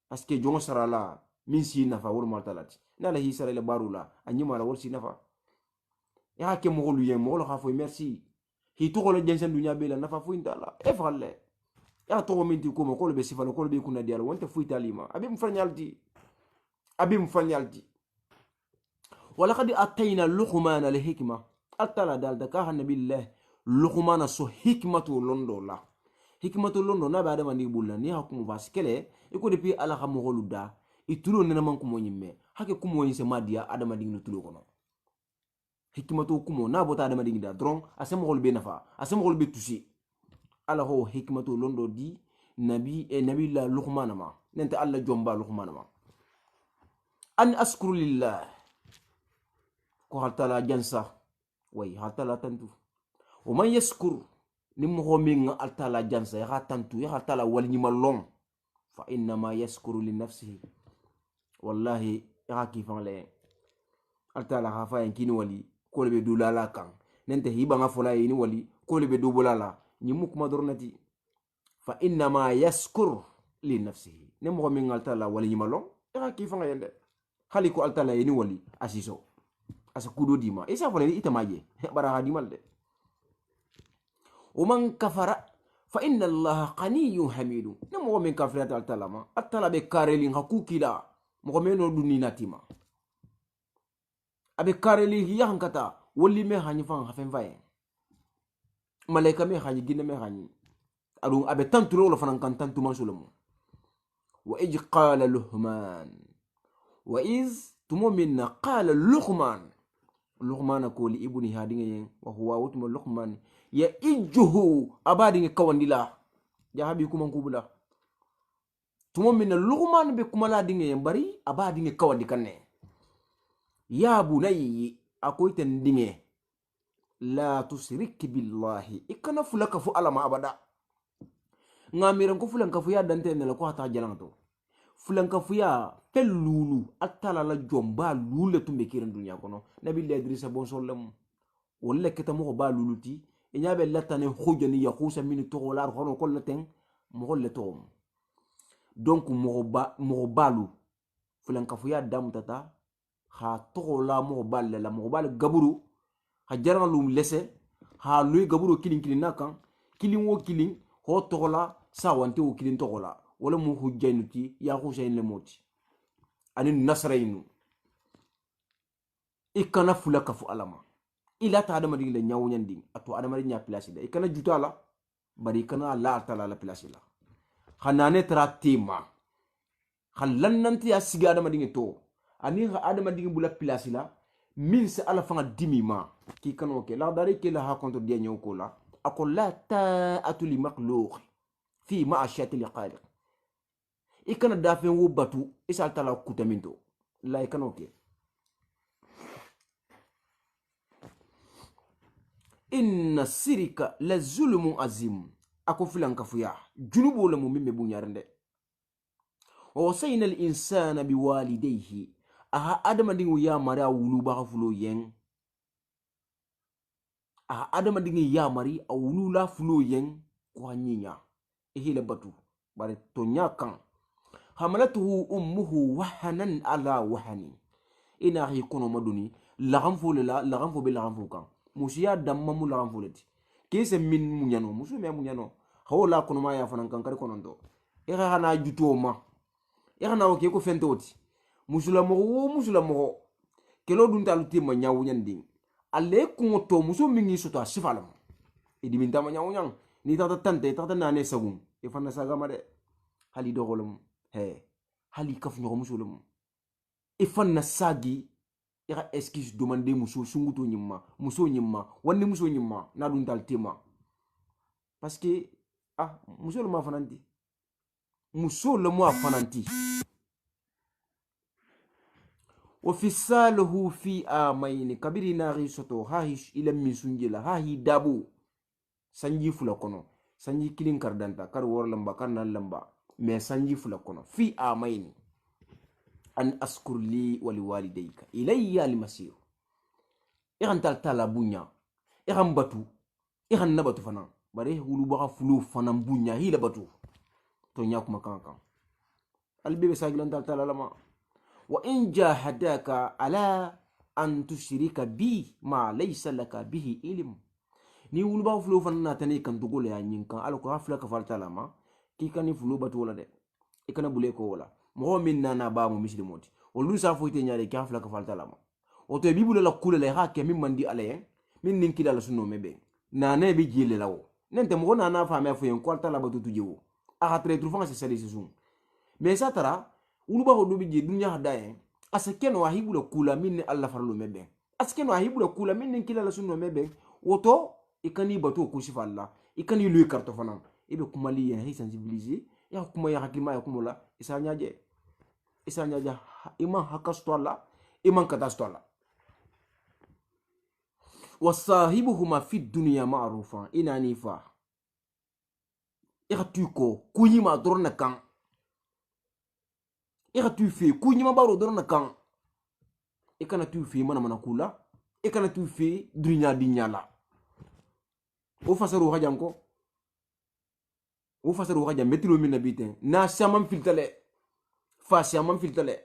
parce que jongo sarala min si nafa wor maltalati nala hi sara le barula anyima la wor si nafa ya ke mo golu yen mo lo khafo merci hi to golo jensen dunya be la nafa fu indala e falle ya to minti ko mo ko be sifalo ko be kunna dialo wonte fu italima abim fanyaldi wala qad atayna luqmana li hikma atala dal da ka nabi allah luqmana so hikmatu londo na ba da mandi bulla ni hakumu baskele iko depuis ala khamu holuda itulo nena man kumo nyimme hake kumo yin se madia adama dingin tulo kono hikmato kumo na bota adama dingin da dron asem gol be nafa asem gol be tusi ala ho hikmato londo di nabi la luqman ma nente alla jomba luqman ma an askuru lillah ko haltala jansa way haltala tantu o man yaskur nimmo min altala jansa ya tantu ya haltala walni malong fa inna ma yaskuru li nafsihi wallahi ya kifan le altala hafa en kini wali ko le be dulala kan nente hiba nga fola yini wali ko le be dubulala nyimu kuma dornati fa inna ma yaskur li nafsihi nimmo min altala walni malong ya kifan yende hali ko altala yini wali asiso asa kudo dima isa fola ita maje bara hadimal de ومن كفر فإن الله غني حميد نمو من كفرات التلامة التلا بكارلين حقوقي لا مغمنو دونينا تيما أبي كارلي هي هنكتا ولي مي هاني فان هفن فاي ملايكا مي هاني جن مي هاني أدون أبي تنترو لفنان كان تنتو منسولمو وإذ قال لقمان وإذ تمومنا قال لقمان كولي ابني هادين وهو وتم لقمان ya ijuhu abadinge kawandila jahabi kuma kubula tumo min luqman be kuma la dinge bari abadinge kawandi kanne ya bunayyi akoyten dinge la tusrik billahi ikana fulaka fu alama abada ngamiran ko fulanka fu ya dante ne ko hata jalanto fulanka fu ya pelulu atala la jomba lule tumbe kiran dunya kono nabi idrisa bon sollam wala ketamo ba luluti inyabe latane khujani yakusa min togolar hono kollaten mo letom donc mo balu fulan kafuya dam tata ha togola mo balle la mo bal gaburu ha jaralum lese ha luy gaburu kilin nakan kilin wo kilin ho togola sawante wo kilin togola wala mo hujjainuti yakusa en le moti anin nasrainu ikana fulaka fu alama ila ta adama ding le nyaw nyanding ato adama nya place da ikana jutala bari kana la ta la place la khanane tratima khallan nanti ya siga adama ding to ani ga adama ding bula place la min se ala fanga dimi ma ki kano ke la dari ke la ha contre dia nyaw ko la akol la ta atuli makhluq fi ma'ashati liqaliq ikana dafen wo batu isal tala kutaminto la ikano ke inna sirika la zulmun azim ako filan kafuya junubo la mumimme bunyarande wa wasayna al insana biwalidayhi aha adama dingu ya mari wulu ba fulo yen aha adama dingu ya mari wulu la fulo yen ko nyinya ehila batu bare to nyakan hamalatuhu ummuhu wahanan ala wahani ina hi kono maduni lagam fo be lagam fo kan musiya damma mu la voleti kese min munyano musu me munyano hawla kono ma ya fanan kan kar kono ndo e xana juto ma e xana o ke ko fentoti musula mo kelo dun talu ti ma nyawu nyandi alle ko to musu mingi soto sifalam e di minta ma nyawu nyang ni tata tante tata nane sagum e fanna saga ma de hali do golum he hali kaf no musulum e fanna sagi ira excuse demander muso sunguto nyimma muso nyimma wanni muso nyimma na dun dal tema parce que muso le ma fananti muso le mo fananti wa fisaluhu fi amaini kabiri na risoto hahish ila misunjila hahi dabu sanji fula kono sanji kilin kardanta kar wor lamba kar nan lamba mais sanji fula kono fi amaini an askur li wali walidayka ilayya almasir iran tala bunya iran batu iran nabatu fana bare hulu baka fulu fana bunya hila batu to nyakuma kankan albibe sagilan tala lama wa in jahadaka ala an tushrika bi ma laysa laka bihi ilm ni hulu baka fulu fana tane kan dugole ya nyinkan alko hafla ka falta lama ki kan fulu batu wala de ikana bule ko wala mo min nana ba mo muslimoti wolu sa foite nyaare ka fla ka falta lama o to bibule la kule la ha ke min mandi alaye min nin kila la sunno mebe nana be jile lawo nente mo nana fa me fo en ko alta la batu tujewo a ha tre trufan se sali sun mais ça tara uluba ho dubi je dunya hadaye asakeno ahibula kula minni Allah farlo mebe askeno ahibula kula minni kila la sunno mebe woto ikani bato ko sifa Allah ikani lui karto fana ibe kumali ya sensibiliser ya kuma ya hakima ya kumula isanyaje iman hakasto Allah iman katasto Allah wasahibuhuma fi dunya ma'rufa inani fa ikatuko kunyima dorna kan ikatu fi kunyima baro dorna kan ikana tu fi mana kula ikana tu fi dunya dinyala o fasaru hajanko o fasaru hajam metilo min nabiten na samam filtale fa samam filtale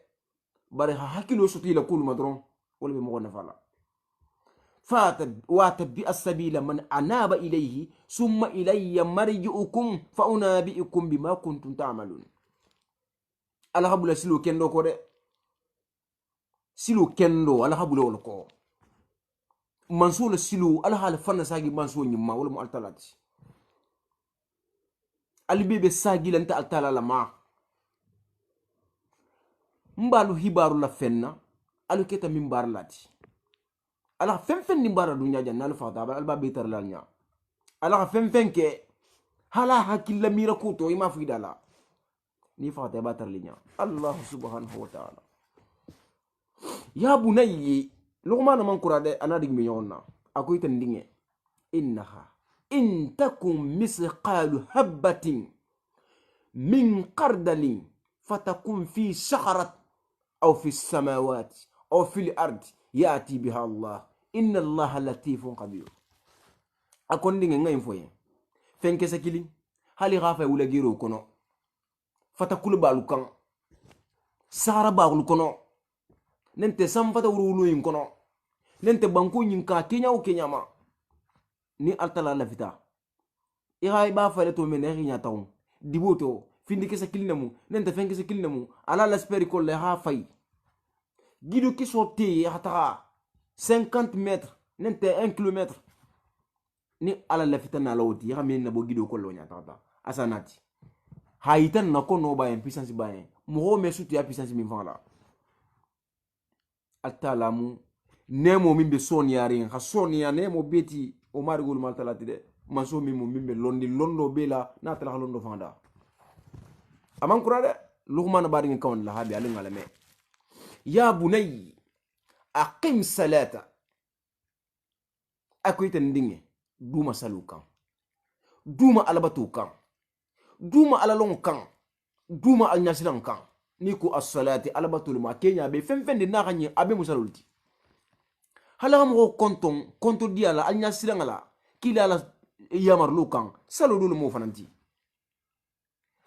bare hakilo soti la kul madron wala be mo na fala واتبع السبيل من أناب إليه ثم إلي مرجعكم فأنابئكم بما كنتم تعملون ala habula silo kendo ko de silo kendo ala habula wala ko manso la silo ala hal fanna sagi manso nyimma wala mu altalati alibebe sagi lanta altala la ma mbalu hibaru la fenna alu keta mimbar lati ala fen ni bara dunya janna al fata alba betar la nya ala fen ke hala hakilla mira ko to ima fidala ni fata batar linya Allah subhanahu wa ta'ala ya bunayyi luqman man kurade anadig mi yonna akoy tan dinge innaha in takum misqalu habatin min qardalin fatakun fi shahrat aw fi samawati aw fi al-ard yati biha Allah inna Allah latifun khabir akon dinge ngay foye fenke sakili hali gafa wula giro kono fatakul balukan sara bagul kono nente sam fata wulu yin kono nente banko yin ka kenya o kenya ma ni altala la vita iray ba fale to men ri nyataw diboto findi ke sakili namu nente fenke sakili namu ala la speri ko le ha fay gido ki sorti hata 50 mètres nente 1 kilomètre ni ala la fita na lawti ya min na bo gido ko lo nyata asanati haitan na ko no ba en puissance ba en mo me sutu ya puissance min fala altalamu nemo min be soniari ha sonia nemo beti o marigol maltalati de manso min mo min be londo bela na tala londo fanda aman kurade luqman bari ngi kawon la habi alin alame ya bunay aqim salata akoyta ndinge duma salukan duma alabatu kan duma alalon kan duma alnyasilan kan ni ko as-salati alabatul ma kenya be fen de na ganyi abe musalulti hala mo konto diala alnyasilan la kila la yamar lukan saludul mo fananti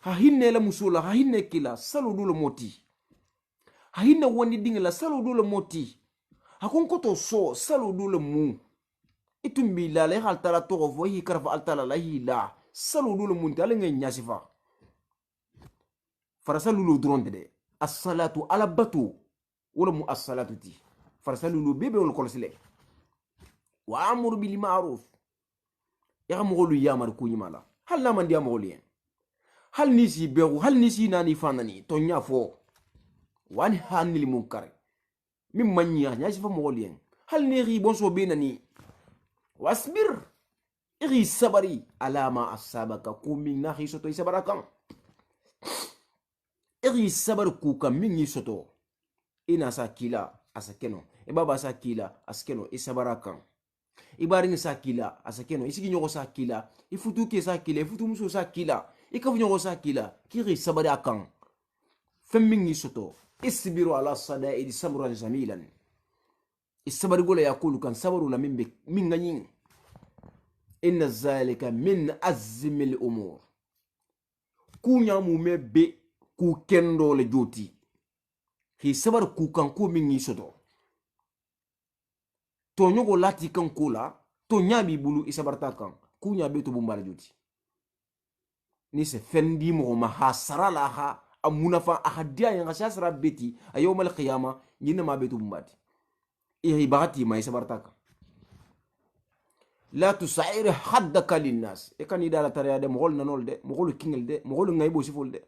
ha hinne la musula ha hinne kila saludul moti ha hinne woni dingla saludul moti ha kon ko to so saludul mu itumbi la le hal tala to fo hi karfa al tala la hi la saludul munti ala ngay nyasifa farasalulu dronde de as-salatu ala batu wala mu as-salatu ti farasalulu bebe wala kolsile wa amru bil ma'ruf ya mugulu yamar ku nyimala hal na man dia mugulu hal nisi beru hal nisi nani fanani to nyafo wani hanil munkar mim manya nyasifa mugulu hal ni ri bonso benani wasbir iri sabari alama asabaka kumin na hisoto isabarakan iri sabar kuka mingi soto ina sa kila asakeno ibaba sa kila askeno isabarakan ibari sa kila asakeno isigi nyogo sa kila ifutu ke sa kila ifutu muso sa kila ikafu nyogo sa kila kiri sabari akan femmingi soto isbiru ala sadaidi samran jamilan isabari gola yakulu kan sabaru la min ganyin inna zalika min azmil umur kunya mu mebe ku kendo le joti hi sabar ku kan ko min yi soto to nyogo lati kan kula to nyabi bulu isabarta kan kunya be to bumbara joti ni se fendi mo ma hasara la ha amunafa ahadia yang asasra beti ayawmal qiyama nyina ma be to bumbati hi bagati ma isabarta kan la tusair haddaka linnas e kan idala tare de mogol nanol de mogol kingel de mogol ngay bo sifol de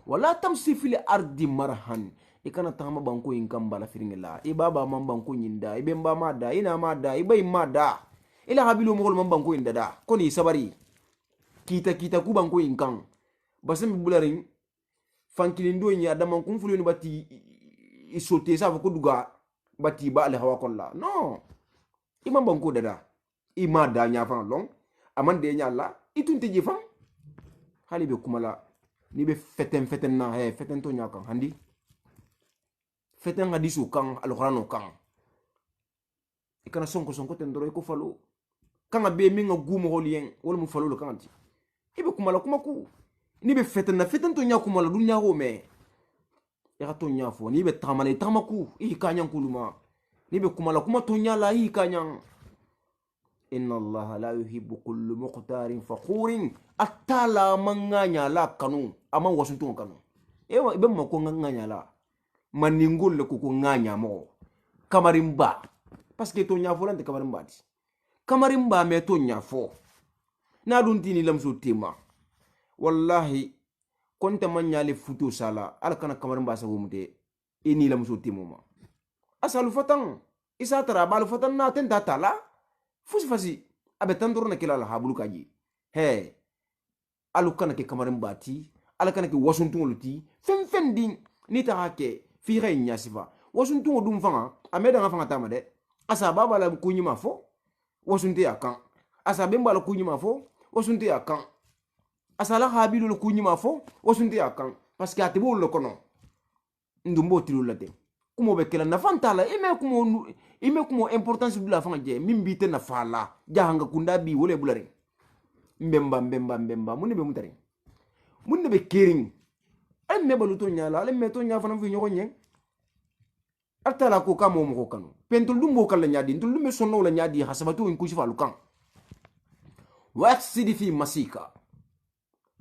wala tamsi fil ardi marhan ikana tama banko in kan bala firingela ibaba man banko nyinda ibemba mada ina mada ibay mada ila habilu mogol man banko inda da koni sabari kita ku banko in kan basam bularin fankilindo nya daman kun fuloni bati isote sa ko duga bati ba al hawa kolla no imam banko dada imada nya fan long amande nya la itunte jefan hali be kumala ni be feten na he feten to nya kan handi feten hadisu kan alqur'ano kan ikana sonko tendoro ko falo kan be minga gumo holien wala mu falo kan ti ibe kumala kuma ku ni be feten to nya kumala dunya ho me ya to nya fo ni be tamale tamaku i kanyan kuluma ni be kumala kuma to nya la i kanyan inna allaha la yuhibbu kullu muqtarin fakhurin atala manganya la kanu ama wasuntu kanu ewa ibe mako nganya la maningol le ko nganya mo kamarimba parce que to nya fo lante kamarimba di kamarimba me to nya fo na dun tini lamso tema wallahi konta manya le futu sala ala kana kamarimba sa wumde ini lamso temo ma asalu fatan isa tara balu fatan na tenta tala fasi abe tandoro na kila la habulu kaji he alu kana ke kamarimba ti ala kana ke wasuntu luti fen din ni ta hake fi ray nyasifa wasuntu dum fanga ameda nga fanga tamade asa baba la kunyima fo wasunte akan asa bemba la kunyima fo wasunte akan asa la habilu la kunyima fo wasunte akan parce que atebo lo kono ndumbo tilu late kumo be kala nafantala ime kumo importance dula fanga je mimbite na fala jahanga kunda bi wole bulare mbemba munne be mutare munne be kering ay me baluto nyala ale me to nya fana fi nyoko nyen atala ko kamo mo kanu pentul dumbo kala nyadi ntul dumbe sonno la nyadi hasabatu in kushi falu kan waxidi fi masika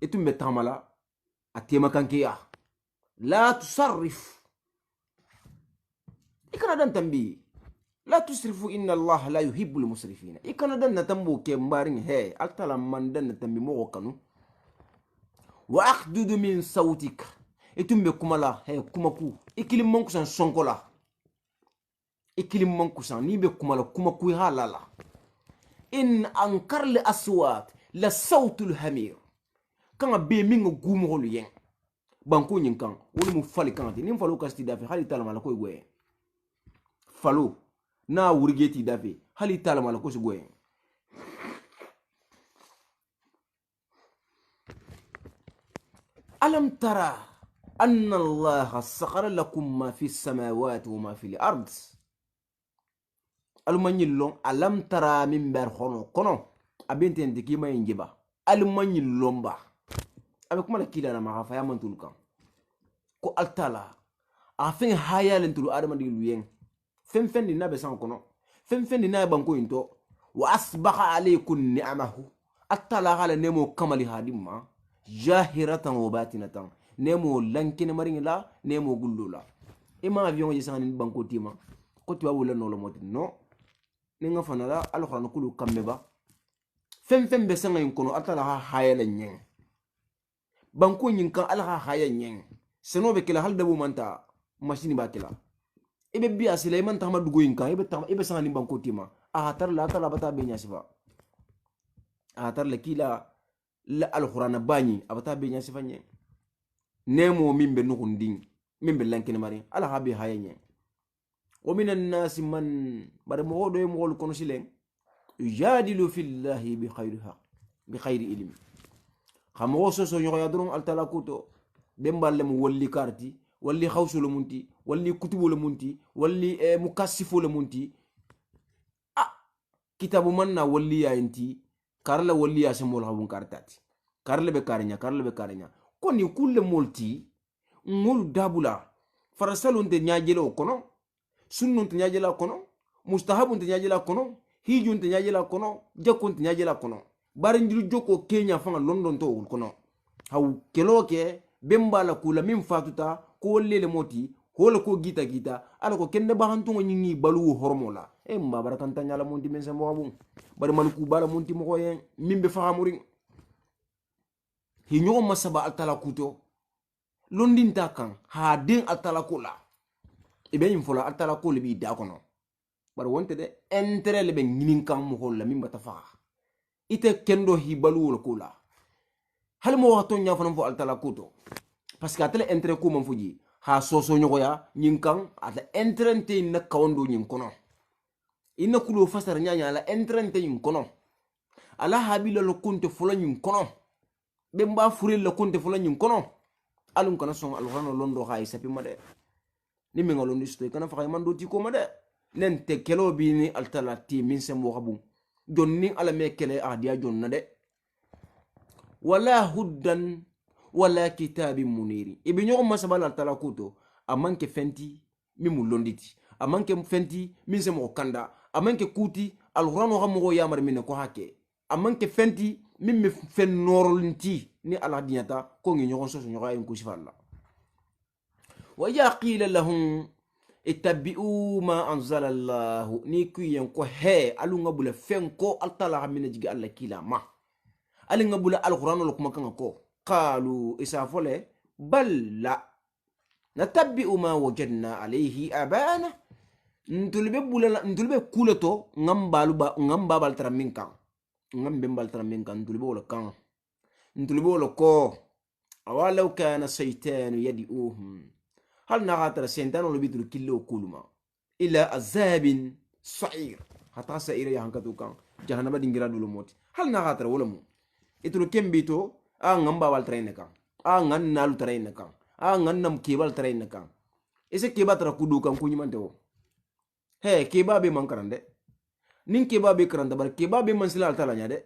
etumbe tamala atema kankiya la tusarrif ikana dan tambi la tusrifu inna allah la yuhibbul musrifina ikana dan natambu ke mbaring he atala man dan tambi mo kanu wa akhdudu min sautika etumbe kumala he kumaku ikilim monku san sonkola ikilim monku san ni be kumala kumaku halala in ankar li aswat la sautul hamir kanga be mingo gumol yen banko nyin kan woni mu fali kan ti nim falo kasti dafi hali talama ko gwe falo na wurgeti dafi hali talama ko gwe alam tara anna allaha sakhara lakum ma fi samawati wa ma fi al-ard almanyillon alam tara min ber kono abente ndiki may njiba almanyillon ba abe kuma la kila na ma fa yamantul kan ko altala afin hayalen tulu adama dilu yen fen di nabe san kono fen di nabe banko into wa asbaha alaykum ni'amahu altala hala nemo kamali hadimma jahiratan wa batinatan nemo lankine maringla nemo gullula ima avion ji san banko tima ko tiwa wala no lo moti no ninga fanala alquran kulu kameba fen be san en kono altala ha hayalen nyen banko nyin kan alha hayan nyen seno be kila halda bu manta machine ba kila ibe biya Sulaiman ta ma dugo yin kan ibe san ni banko tima a tar la tala bata be nyasifa a tar la kila la alquran bani abata be nyasifa nyen nemo mimbe nukunding mimbe lankine mari ala habi hayenye wa minan nasi man bare mo do mo kono silen yujadilu fillahi bi khayri ilmi khamo so nyo yadron al talakuto bemballe mo walli karti walli khawsul munti walli kutubu munti walli mukassifu munti kitabu manna walli ya enti karla walli ya semol habun kartati karle be karnya koni kulle molti ngol dabula farasalun te nyajelo kono sunnun te nyajela kono mustahabun te nyajela kono hijun te nyajela kono jakun te nyajela kono barindiru joko Kenya fanga London to kono haw keloke bembala kula min fatuta ko lele moti holo ko gita ala ko kende bahantu nyingi balu hormola mba barakanta nyala monti men sembo abun bar malku bala monti mo yen mimbe fahamuri hinyo masaba altala kuto londin ta kan ha den altala ko la ibe yin fola altala ko le bi da kono bar wonte de intérêt le be nginin kan mo holla min bata fa ite kendo hibalu wol ko la hal mo wato nya fana fo altala ko to parce que atele intérêt ko man fuji ha soso nyogo ya nyin kan ata intérêt te na kawndo nyin kono ina kulo fasar nya nya la intérêt te nyin kono ala habila lo kunte folo nyin kono be mba furel lo kunte folo nyin kono alun kana son alhano londo hay sapi made ni mi ngalondi sto kana fa man do ti ko made nen te kelo bi ni altala ti min sem wo habu jonni ala me kele ahdiya jonna de wala huddan wala kitabin muniri ibi nyogo masabal altala kuto amanke fenti mi mu londiti amanke fenti min sem o kanda amanke kuti alhano hamu yamar min ko hake amanke fenti min me fen norolnti ni ala diyata ko ngi nyogon so nyoga en kusifalla wa ya qila lahum ittabi'u ma anzala Allah ni kuyen ko he alunga bula fen ko altala min jigi alla kila ma alinga bula alquran lo kuma kan ko qalu isafole bal la natabbi'u ma wajadna alayhi abana ntulbe kulato ngamba baltara minkan ngam bembal taraminka ntulbe wala kan ntulbe wala ko awalau kana shaytan yad'uhum hal nagatra shaytan wala bitul killo kuluma ila azabin sa'ir hata sa'ira ya hankatu kan jahannama dingira dulu moti hal nagatra wala mu itul kembito a ngamba bal train kan a ngan nalu train kan a ngan nam kebal train kan ese kebatra kudu kan kunyimante wo he kebabe mankarande nin kebabe karanta bar kebabe mansila altala nya de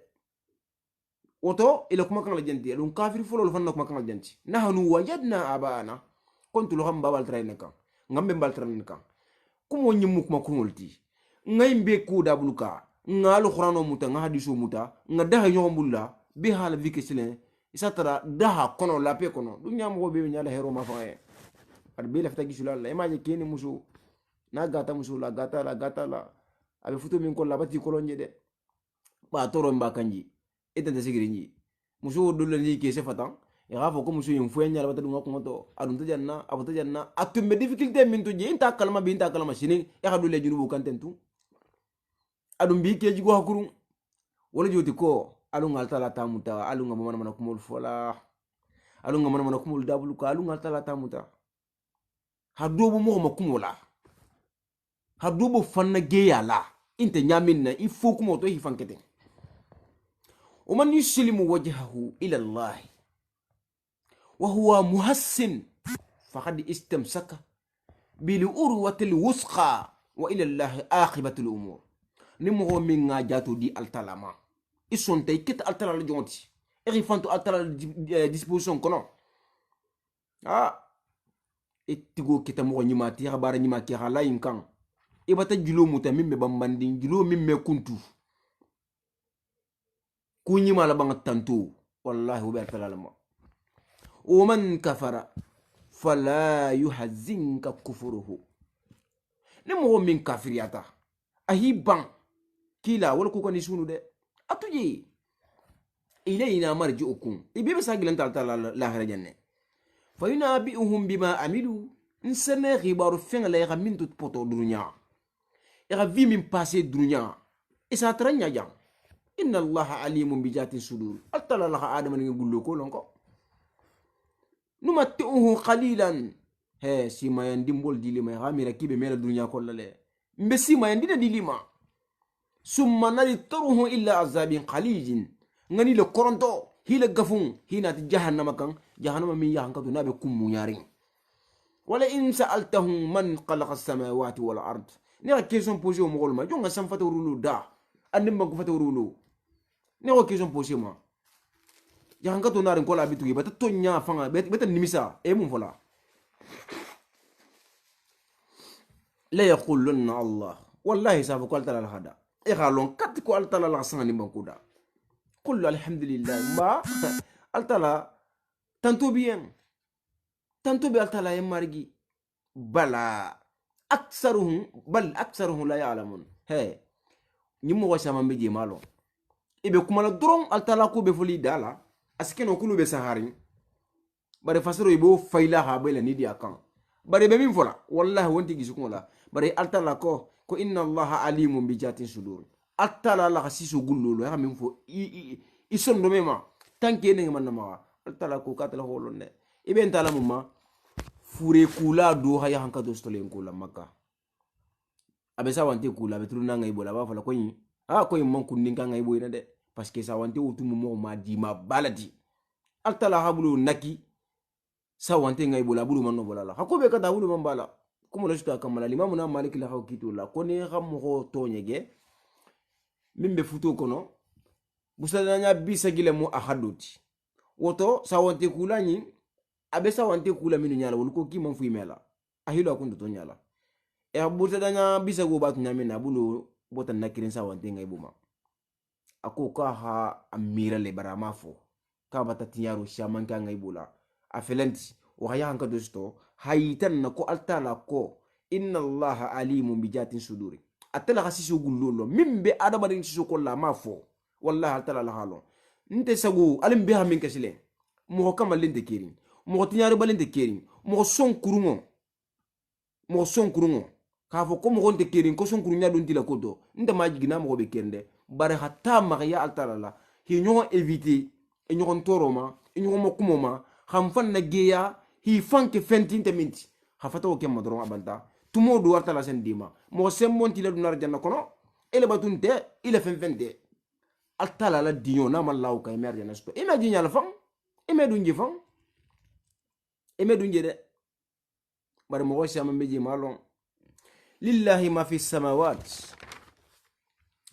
oto ila kuma kan la janti dum kafir fulo fanna kuma kan la janti nahnu wajadna abana kontu lo hamba bal train kan ngambe bal train kan kumo nyimu kuma kumulti ngaimbe ku dabluka ngalu qur'ano muta nga hadisu muta nga daha nyombulla bi hala vike silen isatara daha kono la pe kono dum nyam go be nyala hero ma fa e ad be la fata gisula la imaje keni musu na gata musu la gata la abe futo min ko labati kolonje de ba toro mba kanji etende sigiri nyi muso dolle ni ke se fatan e gafo ko muso yin fuenya labata dum ko to adun to janna abu to janna atumbe difficulté min to je inta kalma bi inta kalma sini e ga dolle junubu kantentu adum bi ke jigo hakuru wala joti ko alun altala tamuta alun ngam mana kumul fola alun ngam mana kumul dabulu ko alun altala tamuta hadobu mo makumula hadobu fanna geyala inte nyamin na ifo kuma to hifankete ومن يسلم وجهه إلى الله وهو محسن فقد استمسك بالعروة الوثقى وإلى الله عاقبة الأمور نمو من جاتو دي التلاما إسون تي كت التلا جونتي إغي فانتو التلا ديسبوسيون كنو اتغو كتا مو نيماتي خبار نيماتي خلا ينكان ibata julo muta mimme bambandin julo mimme kuntu kunyi mala banga tantu wallahi ubi altalalama ومن كفر فلا يحزنك كفره نمو من كافرياتا أهيبان كلا ولا كوكا نسونو ده أتوجي إلينا مرجعكم إبي بساقل أنت لا جنة فينبئهم بما عملوا نسنا غبار فين لا يغمين تطبطو دنيا يغفي من باسي دنيا إساترنيا جان إن الله عليم بجات الصدور أطلع لها آدم نقول له كلنكو نمتعه قليلا he sima yandi mbol dilima ha mira kibe mela dunya kollale mbe sima yandi da dilima summa naritaruhu illa azabin qalijin ngani le koronto hila gafun hina ti jahannama kan jahannama min yahan kadu nabe kummu nyari wala in sa'altahum man khalaqa as-samawati wal ard ne ka question posé o mogol ma jonga sam fata rulu da andim ba ko fata rulu ne ko question posé ma yahan kadu narin kola bitu bata tonya fanga beta nimisa e mum fola لا يقولن الله والله سافو قال تعالى هذا يخالون كات قال تعالى لا سان بانكودا قل الحمد لله ما قال تعالى تنتو بيان تنتو بي تعالى يمارغي بلا اكثرهم لا يعلمون هي نيمو واسما مبيجي مالو ايبي كوما لا درون قال تعالى كو بفولي دالا اسكنو كلو بسهارين bare fasaro ibo fayla ha bela ni dia kan bare be min fola wallahi wonti gisukon la bare altala ko inna allaha alimun bi jatin sudur altala la khasisu gullulu ha min fo i sondo mema tanke ne man ma altala ko katala holonne ibe ntala mumma fure kula do ha ya hanka do stolen kula makka abe sa wante kula be turuna ngai bola ba fala ko yi ko yi man kunnin kan ngai boyna de parce que sa wante utumu mo ma di ma baladi altala habulu naki sa wante ngai bola bulu man no bola la hakobe ka da bulu man bala kuma la suta kamala limamu na malik la hakitu la ko ne xam ko tonyege mimbe futo kono busadanya bisa gile mu ahaduti woto sa wante kula ni abe sa wante kula minu nyala wol ko ki man fu imela ahilo akundu to nyala e busadanya bisa go batu nyamina bulu botan nakirin sa wante ngai buma ako ka ha amira le barama fo ka bata tiyaru shaman ka ngai bula afelenti wa haya hanka dosto hayitan na ko altala ko inna allaha alimun bi jatin suduri atala khasisu gullolo mimbe adama din sisu ko la mafo wallahi altala la halo nte sagu alim be ha min kasile mo kamal linde kirin mo tiyaru balinde kirin mo son kurungo ka fo ko mo gonte kirin ko son kurunya don dila ko do nte ma jigina mo be kende bare hatta ma ya altala la hi nyo éviter e nyo toroma e nyo mo kumoma ham fan na geya hi fanke fentinte minti ha fata o kemma doron abanta tumo do warta la sen dima mo semmonti la dunar janna kono ele batunte ile fenfente altala la diyo na mallaw kay mer janna sto imagine ala fam imedunji fam imedunji de bare mo wasi am meji malon lillahi ma fi samawat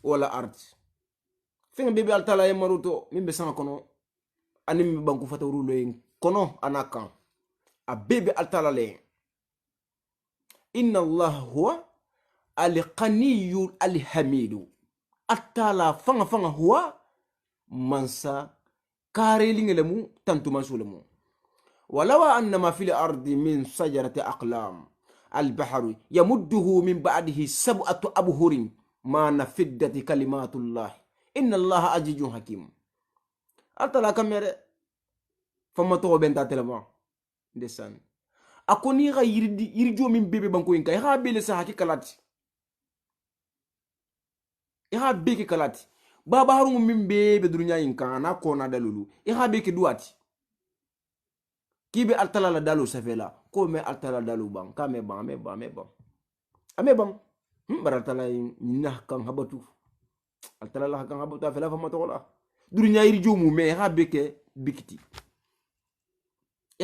wala ard fin bibi altala e maruto mimbe sama kono anim banku fata rulo en kono anakan a bebe altala le inna allah huwa al-qaniyyu al-hamidu altala fanga huwa mansa kare lingelemu tantu mansulemu walawa annama fil ardi min sajarati aqlam al-bahru yamudduhu min ba'dihi sab'atu abhurin ma nafiddat kalimatullah inna allah azizun hakim altala kamere fama to benta telema ndesan akoni ga yirjo min bebe banko inka ha bele sa hakikalati ha beke kalati baba haru min bebe dunya inka na kona dalulu ha beke duati kibe altala la dalu safela ko me altala dalu bang kame bang ame bang baratala nyina kan habatu altala la kan habatu afela fama to la dunya yirjo mu me ha beke bikiti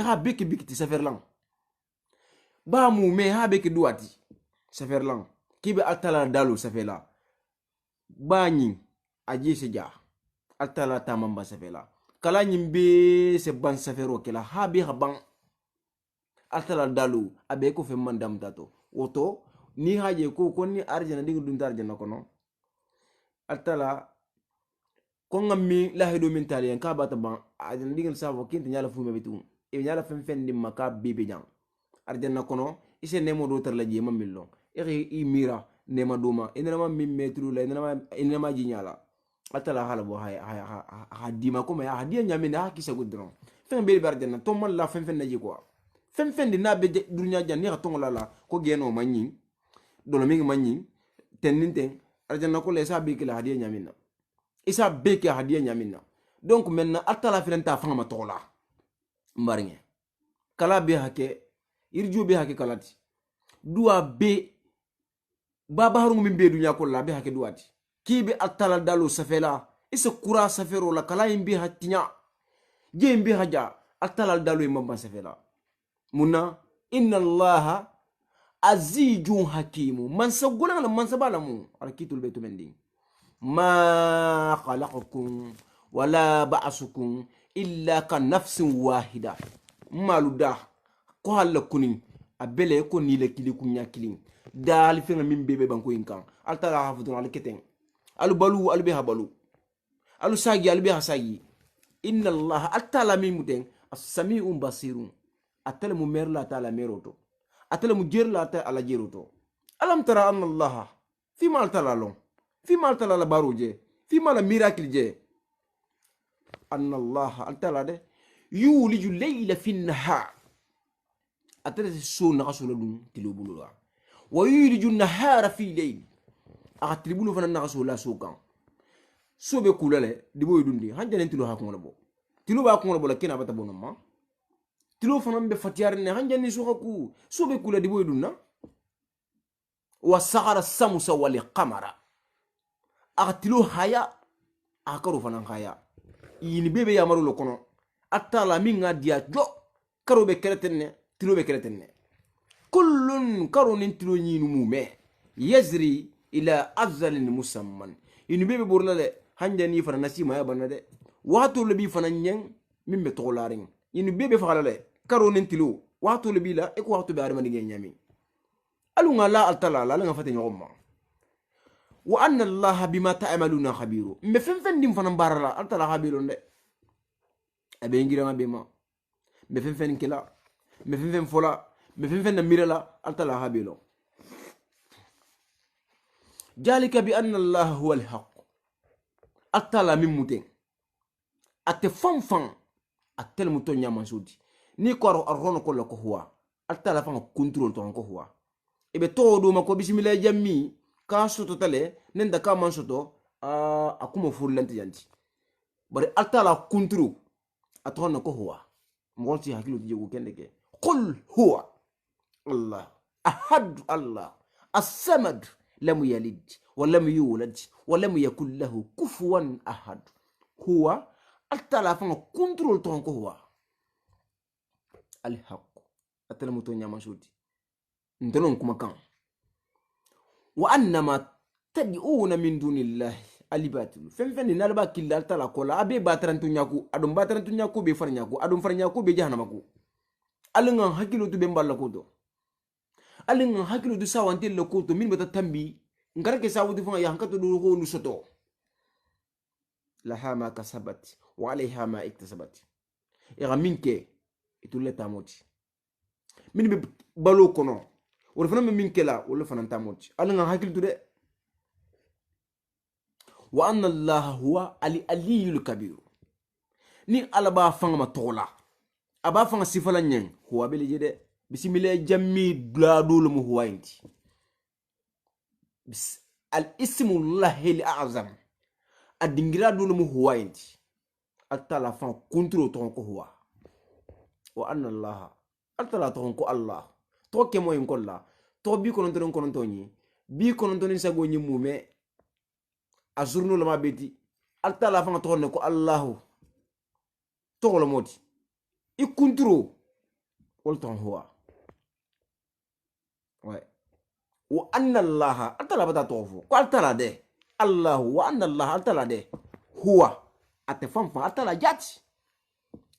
ha beke bikiti saferlang ba mu me ha beke duati saferlang kibe altala dalu safela ba nyi aji seja altala tamamba safela kala nyimbe se ban safero kala ha be haban altala dalu abe ko fe mandam tato woto ni haje ko konni arjana digu dum tarjana kono altala ko ngammi lahido min taliyan ka bata ban arjana digu savo kinti nyala fu mebitu e nyala fen dim maka bebe jang arjana kono ise nemo do tar la je mamillo e mira nema duma inama min metru la inama jinyala atala hala bo ha dima ko ma ha dia nyami na kisa gudron fen be barjana to man la fen naji ko fen di na be dunya janni ha tongola la ko geno manyi dolo mingi manyi teninte arjana ko le sa be kila hadiya nyamina isa be ke hadiya nyamina donc maintenant atala filenta fanga ma tola mbarnge kala be hake irju be hake kalati duwa be baba haru min be dunya ko la be hake duwati kibe atala dalu safela isa kura safero la kala imbi hatinya je imbi haja atala dalu imba safela munna inna allaha azijun hakimu man sagula la man sabala mu arkitul betu mending ma khalaqakum wala ba'asukum illa ka nafsin wahida maluda ko halakuni abele ko ni le kili kunya kilin dal fi min bebe banko inkan altala hafudun alketen albalu albi habalu alu sagi albi hasagi inna allah atala mimuden as-sami'un basirun atala mu merla atala meroto atala mu jerla atala jeroto alam tara anna allah fi ma altala lon fi ma altala la baruje fi ma la miracle je anna allah altala de yuliju layla fi nahar atara so na so ladum tilubulu wa yuliju nahara fi layl a tilubulu fana na so la so kan so be kulale dibo dundi hanjane tilo ha ko bo tilo ba ko bo la kina bata bonoma tilo fana be fatiyar ne hanjane so ku so be kula dibo dunna wa saghara samsa wal qamara a tilo haya a karu fana haya yini bebe yamaru lo kono atala minga dia jo karo be keretenne tilo be keretenne kullun karo nin tilo nyinu mume yazri ila azalin musamman yini bebe borlale hanjani fana nasima ya banade wato lebi fana nyeng mimbe tolaring yini bebe falale karo nin tilo wato lebi la e ko wato be arma ni nyami alunga la altala la nga fate nyoma wa anna allaha bima ta'maluna khabiru me fen dim fana barala altala khabiru nde abe ngira ngabe ma me fen kila me fen fola me fen na mirala altala khabiru jalika bi anna allaha huwa alhaq altala mimuten ate fanfan atel muton nyama sudi ni ko arrono ko lako huwa altala fa control to ko huwa ibe to do mako bismillah jammi ka soto tale nenda ka man soto akuma furlanti yanti bari altala kunturu atona ko huwa molti hakilu jigu kendeke qul huwa allah ahad allah as-samad lam yalid wa lam yulad wa lam yakul lahu kufuwan ahad huwa altala fa kunturu to ko huwa al-haq atala muto nyama sudi ndolon kuma kan wa annama tad'una min dunillahi alibatul fen nalba killa tala kola abe batarantu nyaku adum batarantu nyaku be far nyaku adum far nyaku be jahannama ko alinga hakilu tu be mballa ko do alinga hakilu tu sawante le ko to min bata tambi ngarake sawudi fa ya hankato do ko lu soto laha ma kasabat wa alayha ma iktasabat ya minke ituleta moti min be balo kono wala fana min kela wala fana tamoti alanga hakil tude wa anna allaha huwa aliyul kabir ni alaba fanga matola aba fanga sifala nyen huwa bele jede bismillah jammi bladul mu huwa inti al ismu llahi al a'zam adingira dul mu huwa inti atala fan kontro to ko huwa wa anna allaha atala to ko allah to ke moy ngolla to bi kono to ni bi kono to ni sago ni mume azurnu lama beti altala fa to ne ko allah to lo moti ikuntro wal ton huwa wa anna allah altala bata tofu ko altala de allah wa anna allah altala de huwa atefam fa altala jati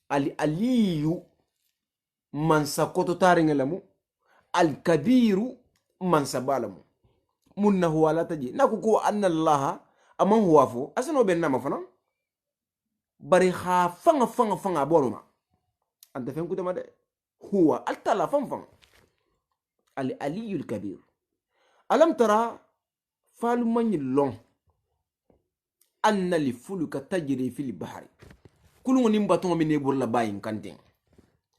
aliyu man sakoto taringelamu al-kabiru man sabalamu munna huwa la taji nakuko anna allah aman huwa fo asano ben nama fana bari kha fanga boluma anta fen kutama de huwa altala fang al-aliyul kabir alam tara falu man long anna li fuluka tajri fil bahri kulun nim baton mi ne burla bayin kanten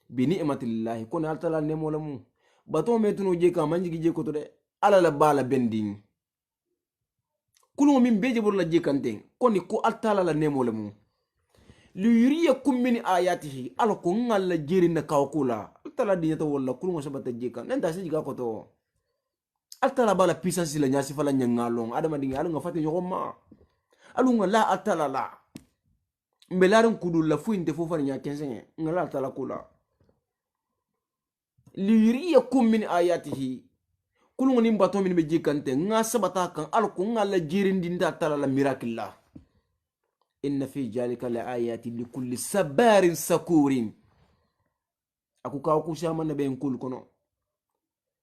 bi ni'matillahi kun altala ne molamu baton metuno je ka manji je ko to de ala la bala bending kulun min beje burla je kanten koni ko altala la ne molamu li yuriyakum min ayatihi ala ko ngalla jeri na kawkula altala dinyata wala kulun sabata je kan nenda siji ka ko to altala bala puissance la nyasi fala nyangalong adama dingi alu ngafati nyoma alu ngala altala la mbelarin kudul la fuinte fo far nya kensenye ngala altala kula li yuriyakum min ayatihi kulun ni bato min beji kante nga sabata kan al ko ngala jirindi nda tala la miracle la inna fi jalika la ayati li kulli sabarin sakurin akuka ku shama na ben kul kono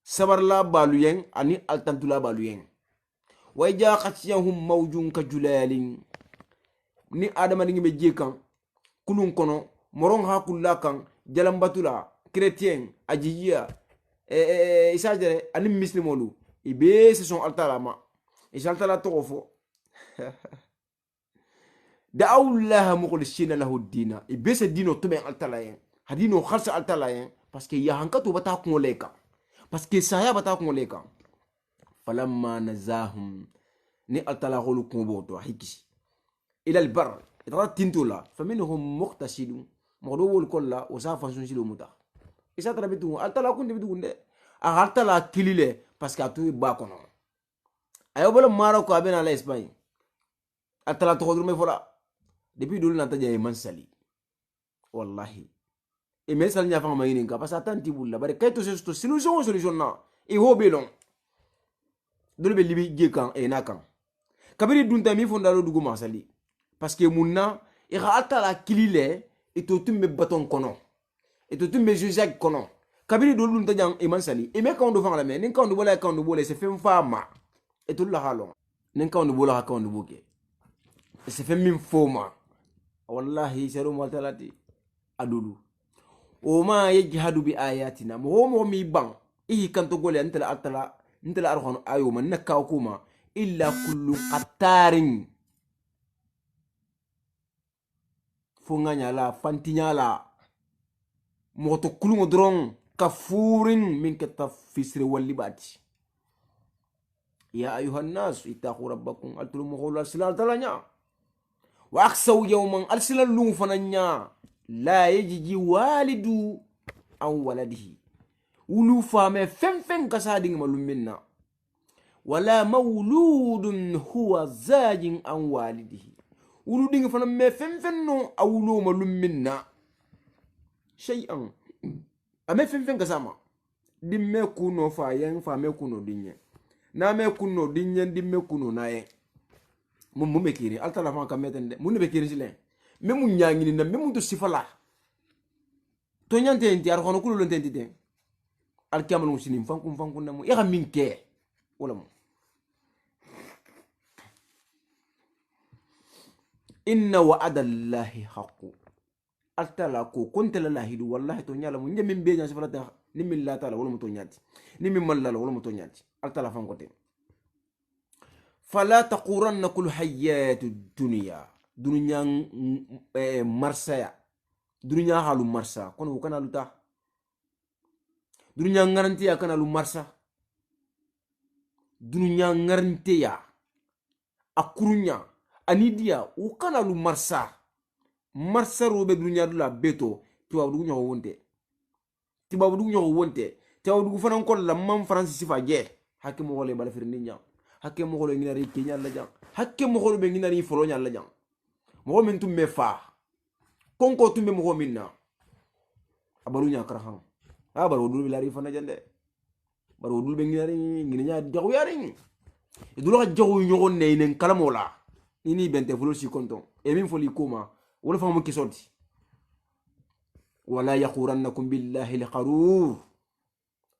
sabar la baluyen ani altantula baluyen way ja khatiyahum mawjun ka julalin ni adama ni beji kan kulun kono moron ha kullakan jalambatula chrétien ajiya isajere ani muslimolu ibe se son altalama isaltala tofo da'awullaha mukhlisina lahu dina ibese dino tumen altalayen hadino khalsa altalayen parce que ya hankato bata ko leka parce que saya bata ko leka falamma nazahum ni altala khulu kumboto hikisi ila albar idara tintula faminhum muqtasidun modo wol kolla usafa sun silo muta isa trabitu altala kunde bitunde a altala kilile parce que atu ba kono ayo bolo Maroc abena la Espagne altala to me fola depuis dulu nata jaye mansali wallahi e mesal nya fa mayini ka parce atanti bulla bare kayto sesto solution na e hobelon dole be libi je kan e nakan kabiri dunta mi fondalo dugu masali parce que munna e ga altala kilile et to tumbe baton kono et to tumbe jujak kono kabiri do lunta jang e mansali e me kan do fanga la me nin kan do bola kan do bola se fem fama et to la halon nin kan do bola kan do boke se fem min foma wallahi seru maltalati adulu o ma yajhadu bi ayatina mo mi bang e kan to gole antala antala arhon ayo man nakka kuma illa kullu qattarin fonganya la fantinya la moto kulungo dron kafurin min katafisri walibati ya ayuhan nas ittaqu rabbakum altulumu qawla silal talanya wa aksaw yawman alsilal lu fananya la yajiji walidu an waladihi wulu fame fem kasading malumminna wala mawludun huwa zajin an walidihi wulu ding fana me fem no awulu malum minna shay'an ame fem kasama dimme kuno fa yen fa me kuno dinye na me kuno dinye dimme kuno na yen mum me kiri altala fa kametende mun be kiri silen me mun nyangini na me mun to sifala to nyante enti ar hono kulo lente enti al kamalu sinim fankum na mu ya minke wala mu inna wa'ada allahi haqqu altala ko kunta lillahi wallahi to nyala mu nyemin be nya sifalata nimin la taala wala mu to nyati nimin mallala wala mu to nyati altala fan kote fala taquranna kul hayatu dunya marsaya dunya halu marsa kono kana luta dunya ngaranti ya kana lu marsa dunya ngaranti ya akurunya anidia ukana lu marsa robe dunya dula beto tiwa dugu nyawo wonte tiwa dugu fanan ko la mam france sifa je hakke mo gole bala firni nya hakke mo gole nginari kenya la jang hakke mo gole be nginari folo nya la jang mo men tum me fa konko tum me mo minna abaru nya karahan abaru dul bilari fana jande baro dul be nginari nginya jagu yari idulu ka jagu nyogo ne nen kalamola ini bente fulo si konton e min foli koma wala famu kisoti wala yaqurannakum billahi liqarur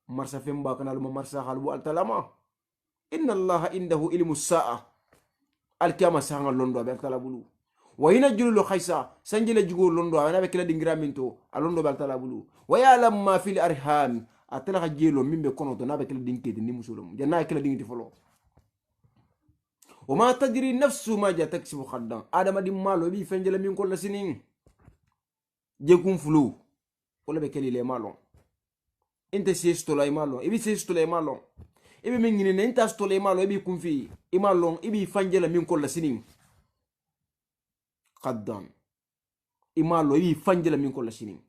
marsa femba kana lu marsa halbu altalama inna allaha indahu ilmu saa alkiyama sanga londo be altalabulu wa ina julu khaisa sanjile jugo londo ana be kila dingira minto alondo be altalabulu wa ya'lam ma fil arham atala jelo mimbe kono to na be kila dinketi ni musulum janna kila dingiti folo وما تدري نفس ما جاء تكسب خدام آدم دي مالو بي فنجل من كل سنين جيكون فلو ولا بكلي لي مالو انت سيستو لا مالو ابي سيستو لا مالو ابي من نين انت استو لا مالو ابي كون في مالو ابي فنجل من كل سنين خدام مالو ابي فنجل من كل سنين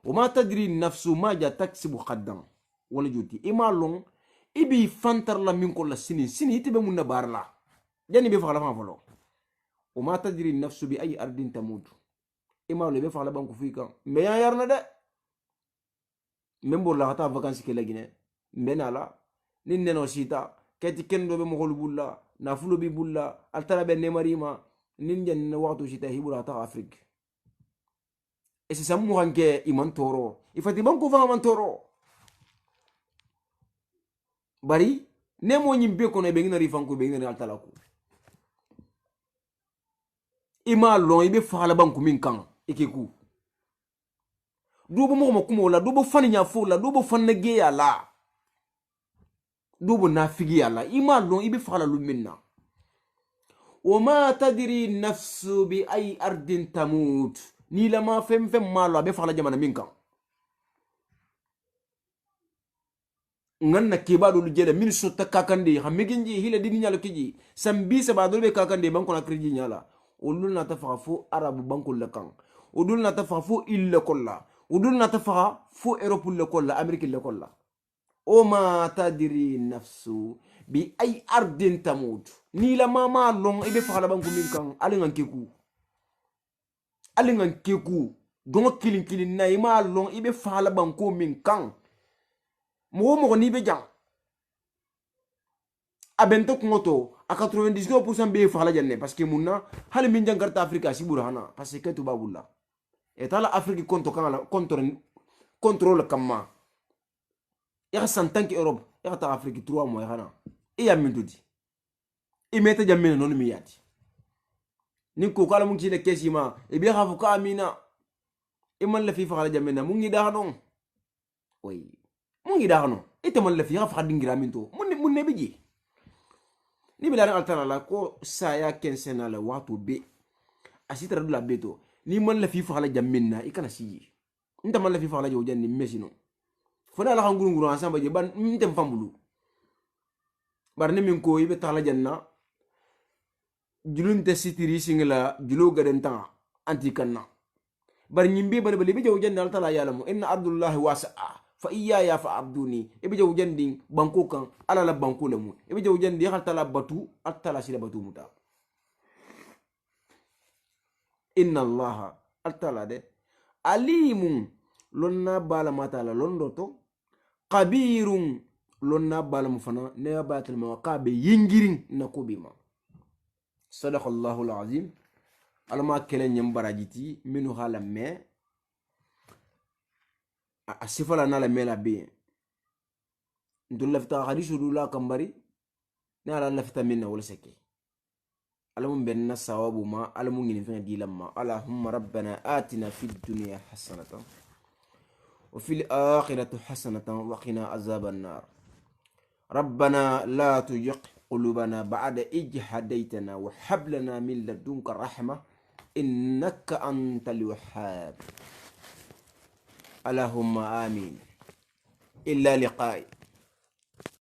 وما تدري نفس ما جاء تكسب خدام ولا جوتي مالو ibi fantar la min ko la sini itibe mun na barla jani be fala fa folo o ma tadri nafsu bi ay ardin tamut ima le be fala banku fika me ya yarna de membo la hata vacances ke lagine menala nin neno sita keti kendo be mo hol bulla na fulo bi bulla altara be ne marima nin jan waqtu sita hibula ta afrique e se samu hanke iman toro ifati banku fa man toro bari nemo nyimbe kono be ngina rifanko be ngina altalaku ima lon ibe fala banku min kan ikiku dubo mo kuma wala dubo fani nya fola dubo fanna ge yala dubo na figi yala ima lon ibe fala lu minna وما تدري النفس بأي أرض تموت ni lama fem fem malo abe fala jamana minka nganna kibadu lu jeda min sutta kakande hamigindi hila dini nyalo kiji sambi sabadul be kakande banko na kriji nyala ulul na tafa fu arabu banko lekan udul na tafa fu illa kolla udul na tafa fu europe le kolla amerique le kolla o ma tadri nafsu bi ay ardin tamut ni la mama long ibe fala banko minkan alingan keku dongo kilin na ima long ibe fala banko minkan mo ni be jang abento kungoto a 99% be fala janne parce que munna hal min jangarta afrika sibura hana parce que to babulla et ala afrique konto kala contrôle kamma ya santan ki europe ya ta afrique 3 mois hana e ya min dudi e meta jamme non mi yati ni ko kala mun ci de kesima e be hafu ka amina e man la fi fala jamme na mun ngi da non oui mun ngi da no ite man la fi hafu dingira min to mun ne biji ni bilana altana la ko saya kensena la watu be asitra dula beto ni man la fi fala jamminna ikana siyi nta man la fi fala jojan ni mesino fona la nguru nguru ansamba je ban ntem fambulu bar ni min ko yibe tala janna julun te sitiri singla julo gaden ta anti kanna bar nyimbe ban bali be jojan dal tala yalamu inna abdullahi wasi'a fa iyaya fa abduni ibe jaw jandi banko kan ala la banko lamu ibe jaw jandi xal tala batu at tala sila batu muta inna allaha al tala de alimun lonna bala mata la londoto qabirun lonna bala mufana ne batal ma qabe yingirin nakubima sadaqallahu alazim alama kelen nyam barajiti minu hala me asifala na la mela be ndul lafta hadisu dula kambari na la lafta minna wala sake alamun benna sawabu ma alamun ngini fin dilamma allahumma rabbana atina fid dunya hasanatan wa fil akhirati hasanatan wa qina azaban nar rabbana la tujq qulubana ba'da id hadaytana wa hab lana min ladunka rahma innaka antal wahhab اللهم آمين إلا لقائي